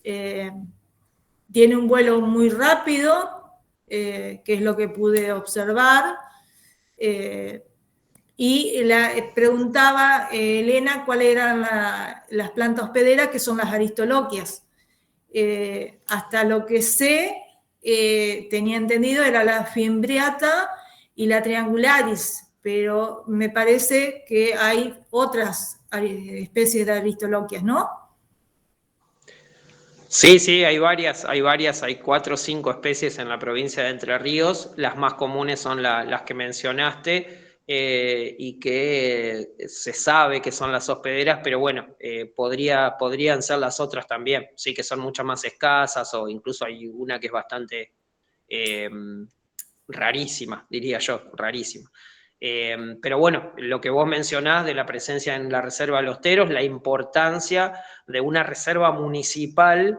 Tiene un vuelo muy rápido, que es lo que pude observar. Y preguntaba Elena cuáles eran las plantas hospederas, que son las aristoloquias. Hasta lo que sé, tenía entendido, era la fimbriata y la triangularis, pero me parece que hay otras especies de aristoloquias, ¿no? Sí, sí, hay varias, hay 4 o 5 especies en la provincia de Entre Ríos. Las más comunes son las que mencionaste y que se sabe que son las hospederas, pero bueno, podrían ser las otras también. Sí, que son mucho más escasas o incluso hay una que es bastante rarísima, diría yo, rarísima. Pero bueno, lo que vos mencionás de la presencia en la Reserva de los Teros, la importancia de una reserva municipal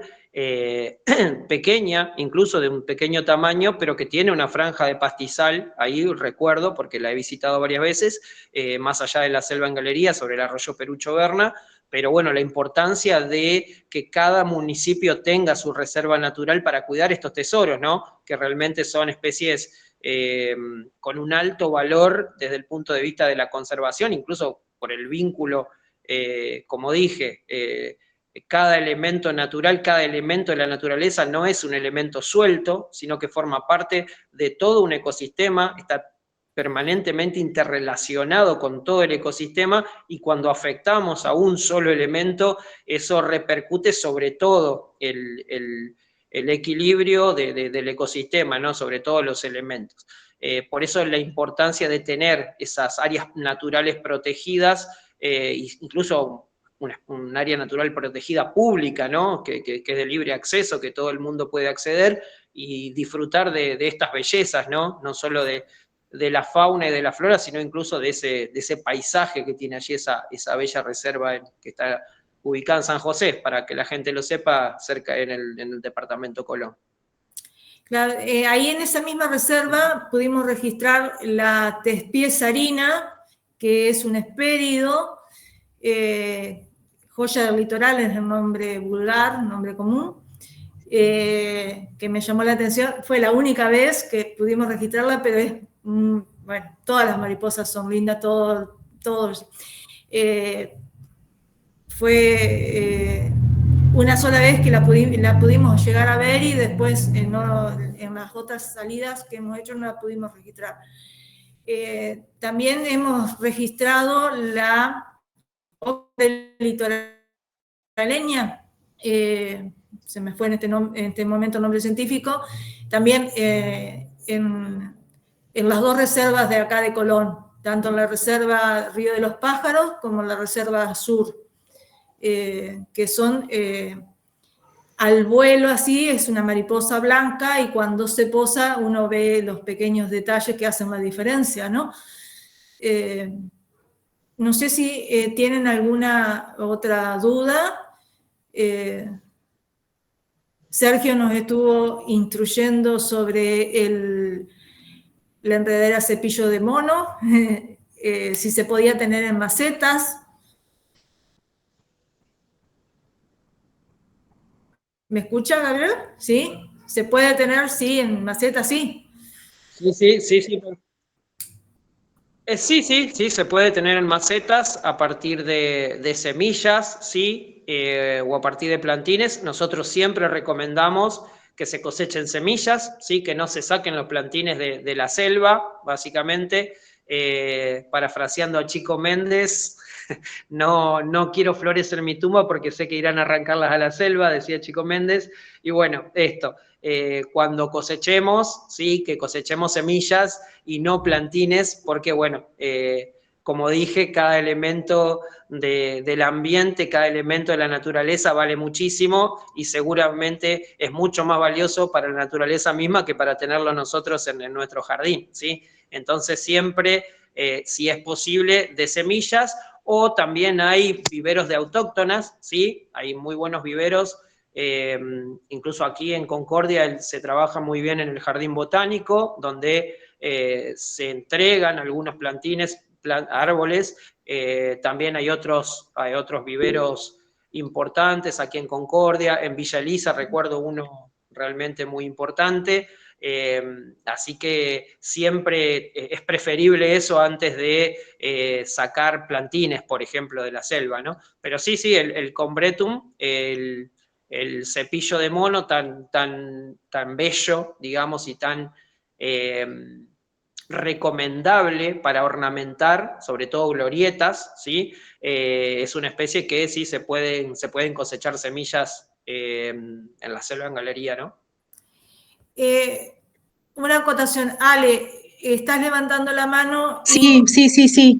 pequeña, incluso de un pequeño tamaño, pero que tiene una franja de pastizal, ahí recuerdo, porque la he visitado varias veces, más allá de la selva en galería, sobre el arroyo Perucho Berna, pero bueno, la importancia de que cada municipio tenga su reserva natural para cuidar estos tesoros, ¿no? Que realmente son especies con un alto valor desde el punto de vista de la conservación, incluso por el vínculo, como dije, cada elemento natural, cada elemento de la naturaleza no es un elemento suelto, sino que forma parte de todo un ecosistema, está permanentemente interrelacionado con todo el ecosistema y cuando afectamos a un solo elemento, eso repercute sobre todo el equilibrio del ecosistema, ¿no? Sobre todos los elementos. Por eso la importancia de tener esas áreas naturales protegidas, incluso un área natural protegida pública, ¿no? Que es de libre acceso, que todo el mundo puede acceder y disfrutar de estas bellezas, ¿no? No solo de la fauna y de la flora, sino incluso de ese paisaje que tiene allí esa bella reserva que está ubicada en San José, para que la gente lo sepa, cerca en el departamento Colón. Claro, ahí en esa misma reserva pudimos registrar la tespiezarina, que es un hespérido, joya del litoral es el nombre vulgar, nombre común, que me llamó la atención. Fue la única vez que pudimos registrarla, pero es, bueno, todas las mariposas son lindas, todos. Fue una sola vez que la pudimos llegar a ver y después en las otras salidas que hemos hecho no la pudimos registrar. También hemos registrado la litoraleña, se me fue en este momento el nombre científico, también en las 2 reservas de acá de Colón, tanto en la reserva Río de los Pájaros como en la reserva sur, que son al vuelo así, es una mariposa blanca y cuando se posa uno ve los pequeños detalles que hacen la diferencia, ¿no? No sé si tienen alguna otra duda. Sergio nos estuvo instruyendo sobre la enredadera cepillo de mono, si se podía tener en macetas. ¿Me escucha, Gabriel? ¿Sí? ¿Se puede tener, sí, en macetas, sí? Sí. Sí, se puede tener en macetas a partir de semillas, sí, o a partir de plantines. Nosotros siempre recomendamos que se cosechen semillas, sí, que no se saquen los plantines de la selva, básicamente. Parafraseando a Chico Méndez, no quiero flores en mi tumba porque sé que irán a arrancarlas a la selva, decía Chico Méndez. Y bueno, esto, cuando cosechemos, sí, que cosechemos semillas y no plantines, porque bueno, como dije, cada elemento del ambiente, cada elemento de la naturaleza vale muchísimo y seguramente es mucho más valioso para la naturaleza misma que para tenerlo nosotros en nuestro jardín, ¿sí? Entonces siempre, si es posible, de semillas, o también hay viveros de autóctonas, ¿sí? Hay muy buenos viveros. Incluso aquí en Concordia se trabaja muy bien en el jardín botánico, donde se entregan algunos plantines, árboles. También hay otros viveros importantes aquí en Concordia. En Villa Elisa recuerdo uno realmente muy importante. Así que siempre es preferible eso antes de sacar plantines, por ejemplo, de la selva, ¿no? Pero sí, el combretum, el el cepillo de mono tan bello, digamos, y tan recomendable para ornamentar, sobre todo glorietas, ¿sí? Es una especie que sí se pueden cosechar semillas en la selva en galería, ¿no? Una acotación, Ale, estás levantando la mano. Sí.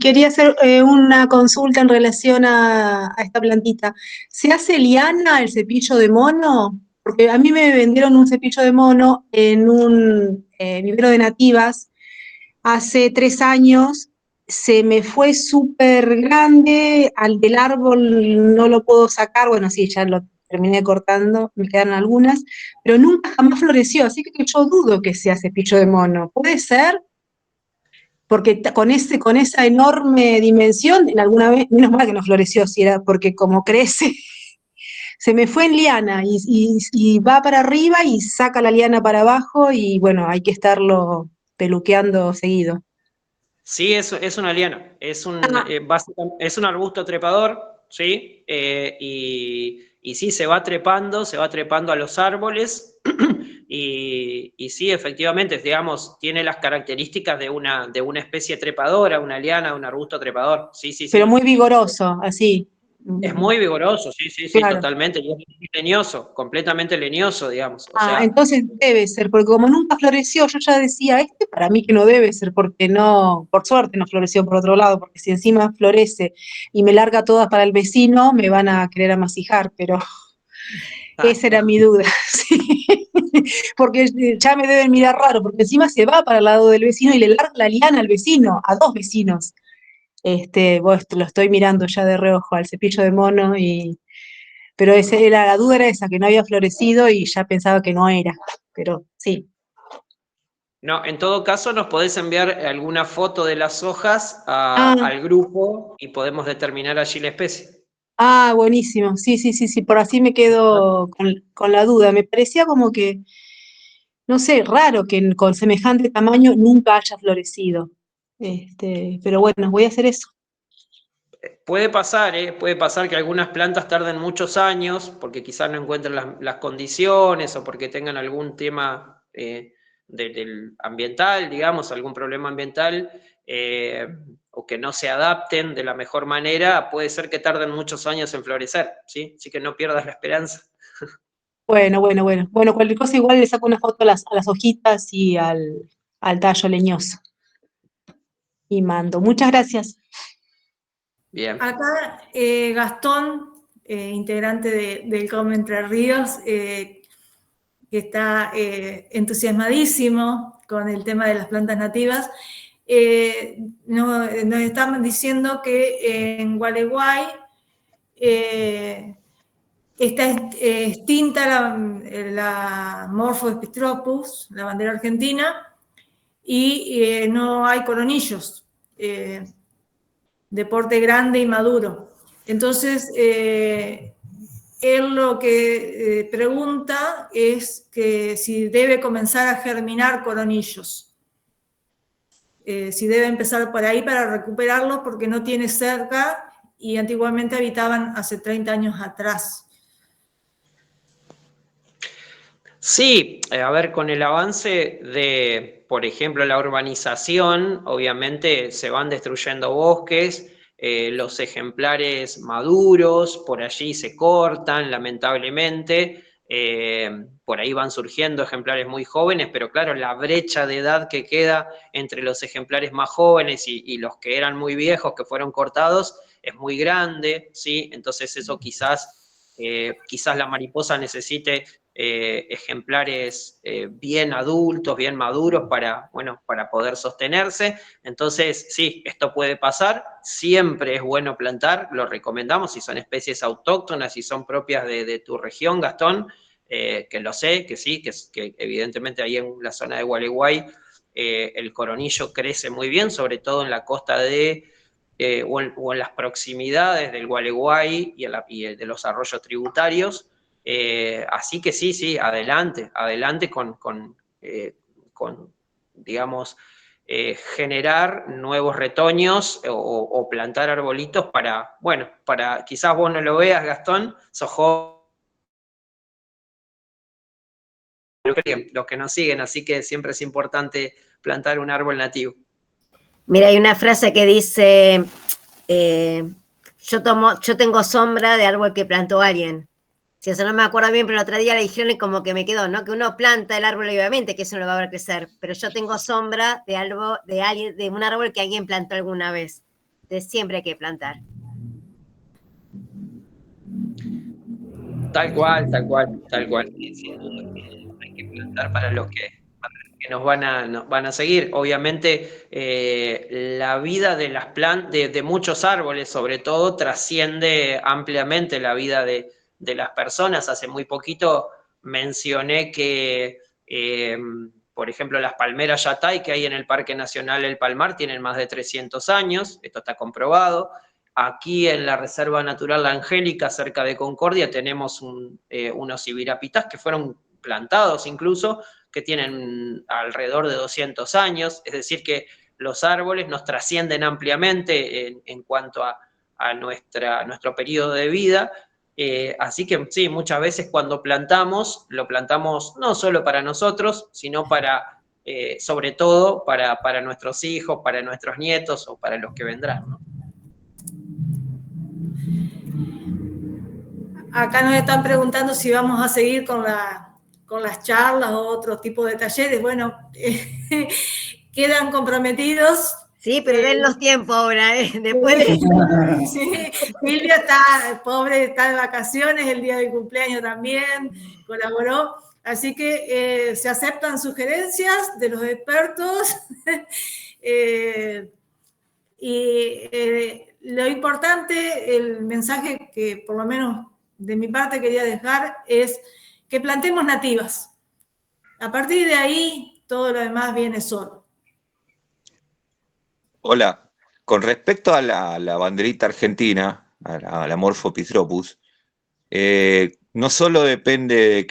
Quería hacer una consulta en relación a esta plantita. ¿Se hace liana el cepillo de mono? Porque a mí me vendieron un cepillo de mono en un vivero de nativas hace 3 años. Se me fue súper grande, al del árbol no lo puedo sacar, bueno, sí, ya lo terminé cortando, me quedan algunas, pero nunca jamás floreció, así que yo dudo que sea cepillo de mono. ¿Puede ser? Porque con esa enorme dimensión, en alguna vez, menos mal que no floreció, si era porque como crece, se me fue en liana y va para arriba y saca la liana para abajo y bueno, hay que estarlo peluqueando seguido. Sí, es una liana, es un arbusto trepador, ¿sí? Y sí, se va trepando a los árboles y sí, efectivamente, digamos, tiene las características de una especie trepadora, una liana, un arbusto trepador, sí. Pero muy vigoroso, así. Es muy vigoroso, sí, Claro. totalmente, y es leñoso, completamente leñoso, digamos, o sea, Entonces debe ser, porque como nunca floreció, yo ya decía, este para mí que no debe ser, porque no, por suerte no floreció por otro lado, porque si encima florece y me larga todas para el vecino, me van a querer amasijar, pero esa era mi duda, sí. Porque ya me deben mirar raro, porque encima se va para el lado del vecino y le larga la liana al vecino, a 2 vecinos. Lo estoy mirando ya de reojo al cepillo de mono pero la duda era esa, que no había florecido y ya pensaba que no era, pero sí. no, en todo caso nos podés enviar alguna foto de las hojas Ah, al grupo y podemos determinar allí la especie. buenísimo, sí, por así me quedo con la duda. Me parecía como que, no sé, raro que con semejante tamaño nunca haya florecido. Pero bueno, voy a hacer eso. Puede pasar que algunas plantas tarden muchos años porque quizás no encuentren las condiciones o porque tengan algún tema del ambiental, digamos, algún problema ambiental, o que no se adapten de la mejor manera, puede ser que tarden muchos años en florecer, ¿sí? Así que no pierdas la esperanza. Bueno. Bueno, cualquier cosa igual le saco una foto a las hojitas y al tallo leñoso. Y mando. Muchas gracias. Bien. Acá Gastón, integrante del COM Entre Ríos, que está entusiasmadísimo con el tema de las plantas nativas, nos están diciendo que en Gualeguay está extinta la Morphospistropus, la bandera argentina, y no hay coronillos de porte grande y maduro. Entonces, él lo que pregunta es que si debe comenzar a germinar coronillos, si debe empezar por ahí para recuperarlos porque no tiene cerca y antiguamente habitaban hace 30 años atrás. Sí, a ver, con el avance de, por ejemplo, la urbanización, obviamente se van destruyendo bosques, los ejemplares maduros por allí se cortan, lamentablemente, por ahí van surgiendo ejemplares muy jóvenes, pero claro, la brecha de edad que queda entre los ejemplares más jóvenes y los que eran muy viejos, que fueron cortados, es muy grande, ¿sí? Entonces eso quizás la mariposa necesite ejemplares bien adultos, bien maduros para poder sostenerse. Entonces, sí, esto puede pasar, siempre es bueno plantar, lo recomendamos si son especies autóctonas, si son propias de tu región, Gastón, que lo sé, que sí, que evidentemente ahí en la zona de Gualeguay el coronillo crece muy bien, sobre todo en la costa o en las proximidades del Gualeguay y de los arroyos tributarios. Así que sí, adelante con digamos, generar nuevos retoños o plantar arbolitos para quizás vos no lo veas, Gastón, sos joven los que nos siguen, así que siempre es importante plantar un árbol nativo. Mira, hay una frase que dice, yo tengo sombra de árbol que plantó alguien. Si eso no me acuerdo bien, pero el otro día le dijeron y como que me quedó, ¿no? Que uno planta el árbol, obviamente, que eso no lo va a ver crecer, pero yo tengo sombra de algo, de un árbol que alguien plantó alguna vez. Entonces siempre hay que plantar. Tal cual. Sin duda hay que plantar para los que nos van a seguir. Obviamente, la vida de las plantas, de muchos árboles, sobre todo, trasciende ampliamente la vida de las personas. Hace muy poquito mencioné que, por ejemplo, las palmeras Yatay que hay en el Parque Nacional El Palmar tienen más de 300 años, esto está comprobado. Aquí en la Reserva Natural La Angélica, cerca de Concordia, tenemos unos ibirapitás que fueron plantados incluso, que tienen alrededor de 200 años, es decir que los árboles nos trascienden ampliamente en cuanto a nuestro periodo de vida, así que sí, muchas veces cuando plantamos, lo plantamos no solo para nosotros, sino sobre todo para nuestros hijos, para nuestros nietos o para los que vendrán, ¿no? Acá nos están preguntando si vamos a seguir con las charlas o otro tipo de talleres. Bueno, quedan comprometidos. Sí, pero den los tiempos ahora, después de... Sí, Silvia está, pobre, está de vacaciones, el día del cumpleaños también, colaboró. Así que se aceptan sugerencias de los expertos. Lo importante, el mensaje que por lo menos de mi parte quería dejar es que plantemos nativas. A partir de ahí, todo lo demás viene solo. Hola, con respecto a la banderita argentina, a la Morphopithropus, no solo depende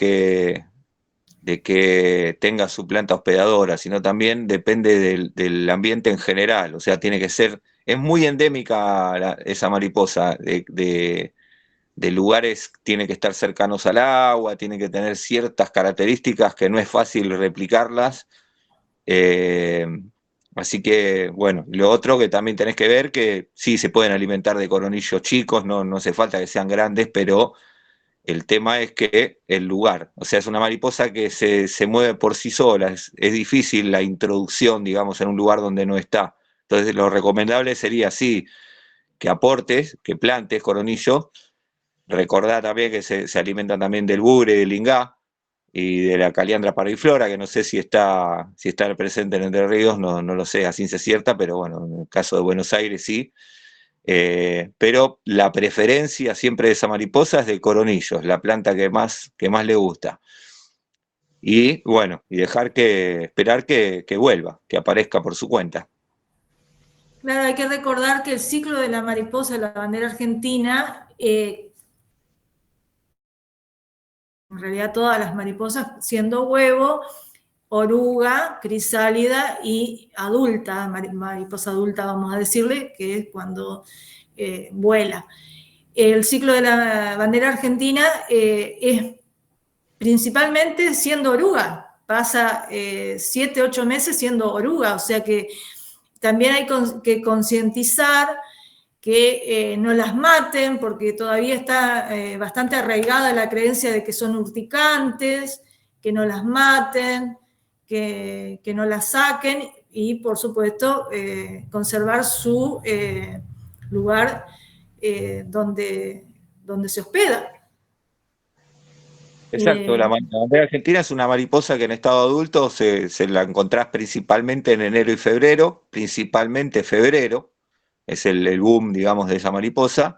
de que tenga su planta hospedadora, sino también depende del ambiente en general. O sea, tiene que ser, es muy endémica esa mariposa, de lugares, tiene que estar cercanos al agua, tiene que tener ciertas características que no es fácil replicarlas. Así que, bueno, lo otro que también tenés que ver, que sí se pueden alimentar de coronillos chicos, no hace falta que sean grandes, pero el tema es que el lugar, o sea, es una mariposa que se mueve por sí sola, es difícil la introducción, digamos, en un lugar donde no está. Entonces, lo recomendable sería, sí, que aportes, que plantes coronillo. Recordá también que se alimentan también del bugre, del lingá y de la caliandra parviflora, que no sé si está presente en Entre Ríos, no lo sé a ciencia cierta, pero bueno, en el caso de Buenos Aires sí. Pero la preferencia siempre de esa mariposa es de coronillos, la planta que más le gusta. Y bueno, y esperar que vuelva, que aparezca por su cuenta. Claro, hay que recordar que el ciclo de la mariposa de la bandera argentina, en realidad todas las mariposas siendo huevo, oruga, crisálida y adulta, mariposa adulta vamos a decirle, que es cuando vuela. El ciclo de la bandera argentina es principalmente siendo oruga, pasa 7, 8 meses siendo oruga, o sea que también hay que concientizar que no las maten, porque todavía está bastante arraigada la creencia de que son urticantes, que no las maten, que no las saquen y, por supuesto, conservar su lugar donde se hospeda. Exacto, la bandera argentina es una mariposa que en estado adulto se la encontrás principalmente en enero y febrero, principalmente febrero, es el boom, digamos, de esa mariposa.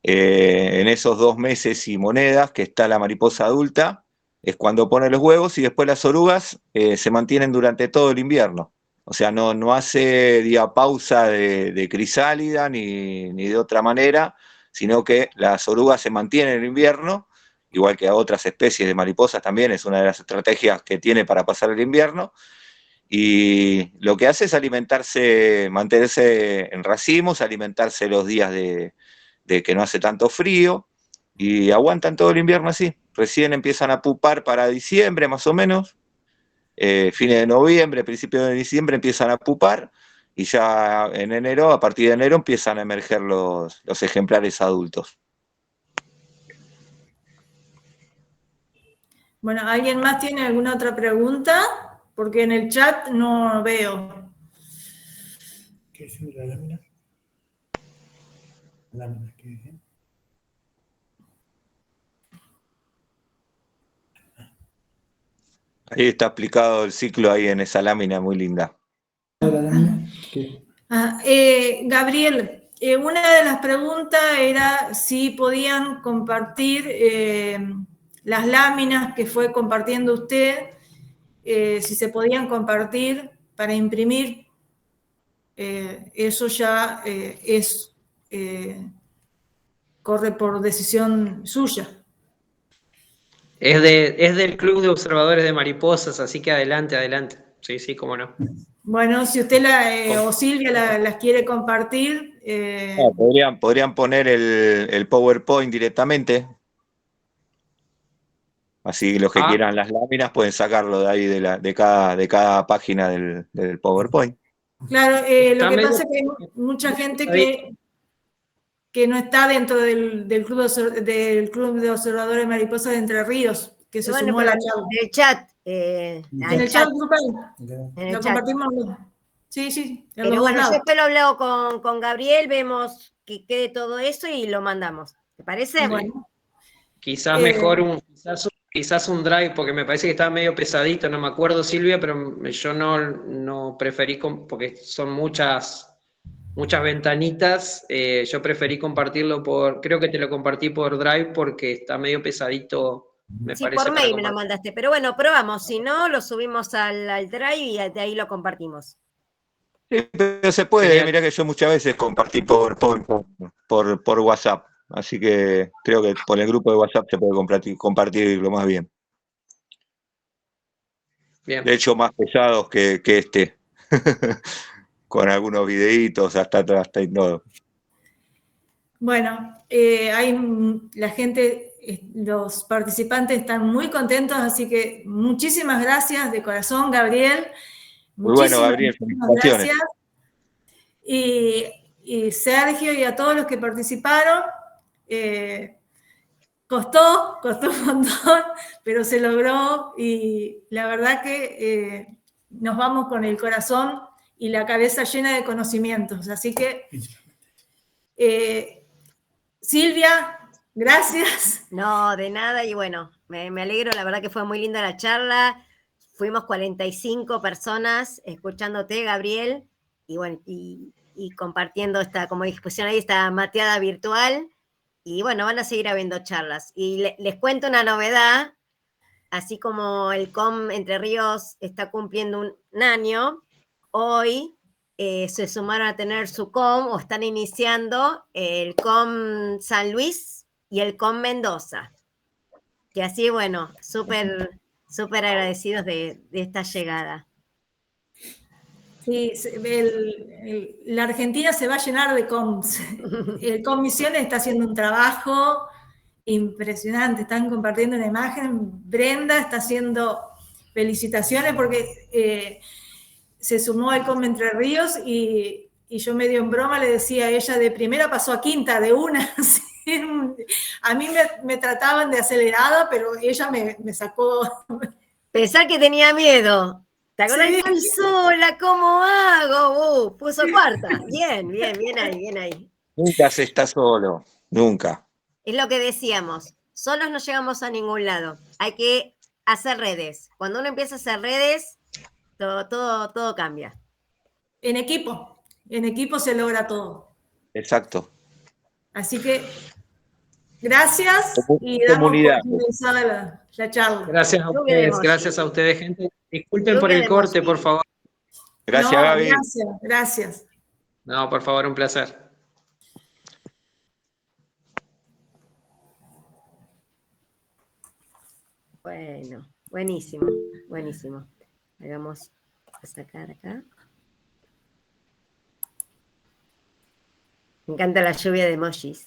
En esos 2 meses y monedas que está la mariposa adulta, es cuando pone los huevos y después las orugas se mantienen durante todo el invierno. O sea, no hace pausa de crisálida ni de otra manera, sino que las orugas se mantienen en el invierno, igual que a otras especies de mariposas también, es una de las estrategias que tiene para pasar el invierno, y lo que hace es alimentarse, mantenerse en racimos, alimentarse los días de que no hace tanto frío, y aguantan todo el invierno así. recién empiezan a pupar para diciembre más o menos, fines de noviembre, principios de diciembre empiezan a pupar, y ya en enero, a partir de enero, empiezan a emerger los ejemplares adultos. Bueno, ¿alguien más tiene alguna otra pregunta? Porque en el chat no veo. ¿Qué es la lámina? Lámina, ¿qué es? Ahí está explicado el ciclo ahí en esa lámina muy linda. ¿La lámina? ¿Qué? Gabriel, una de las preguntas era si podían compartir las láminas que fue compartiendo usted, si se podían compartir para imprimir. Eso ya corre por decisión suya. Es del Club de Observadores de Mariposas, así que adelante, adelante. Sí, sí, cómo no. Bueno, si usted o Silvia las quiere compartir. Podrían poner el PowerPoint directamente. Así los que quieran las láminas pueden sacarlo de ahí de cada página del PowerPoint. Claro, lo que pasa es que hay mucha gente que no está dentro del Club de Observadores de Mariposas de Entre Ríos, que se sumó a la charla. En el chat. En el chat grupal. Lo compartimos. Sí. Pero bueno, yo después lo hablo con Gabriel, vemos que quede todo eso y lo mandamos. ¿Te parece? Bueno. Quizás mejor quizás un drive, porque me parece que estaba medio pesadito, no me acuerdo, Silvia, pero yo no preferí, porque son muchas ventanitas, yo preferí compartirlo creo que te lo compartí por drive porque está medio pesadito. Sí, por mail me lo mandaste, pero bueno, probamos, si no, lo subimos al drive y de ahí lo compartimos. Sí, pero se puede, mirá que yo muchas veces compartí por WhatsApp, así que creo que por el grupo de WhatsApp se puede compartir lo más bien. Bien. De hecho, más pesados que este, con algunos videitos, hasta y todo. Bueno, la gente, los participantes están muy contentos, así que muchísimas gracias de corazón, Gabriel. Muy bueno, Gabriel, felicitaciones. Gracias. Y Sergio y a todos los que participaron, costó un montón, pero se logró y la verdad que nos vamos con el corazón y la cabeza llena de conocimientos. Así que, Silvia, gracias. No, de nada, y bueno, me alegro, la verdad que fue muy linda la charla. Fuimos 45 personas escuchándote, Gabriel, y bueno, y compartiendo esta, como discusión ahí, esta mateada virtual. Y bueno, van a seguir habiendo charlas. Y les cuento una novedad, así como el COM Entre Ríos está cumpliendo un año, hoy se sumaron a tener su COM, o están iniciando el COM San Luis y el COM Mendoza. Que así, bueno, súper agradecidos de esta llegada. Sí, la Argentina se va a llenar de COMs. El COM Misiones está haciendo un trabajo impresionante, están compartiendo una imagen. Brenda está haciendo felicitaciones porque se sumó al COM Entre Ríos y yo medio en broma le decía a ella, de primera pasó a quinta, de una. A mí me trataban de acelerada, pero ella me sacó. Pensar que tenía miedo. ¿Te acuerdas? Sí. Estoy sola, ¿cómo hago? Puso cuarta. Bien ahí. Nunca se está solo, nunca. Es lo que decíamos, solos no llegamos a ningún lado. Hay que hacer redes. Cuando uno empieza a hacer redes, todo cambia. En equipo se logra todo. Exacto. Así que gracias y damos por finalizada la charla. Gracias a ustedes, gente. Disculpen por el corte, por favor. Gracias, Gaby. Gracias. No, por favor, un placer. Bueno, buenísimo. Vamos a sacar acá. Me encanta la lluvia de emojis.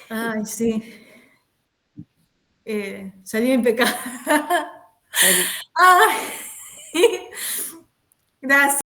Ay, sí. Salió impecable. Ay, gracias.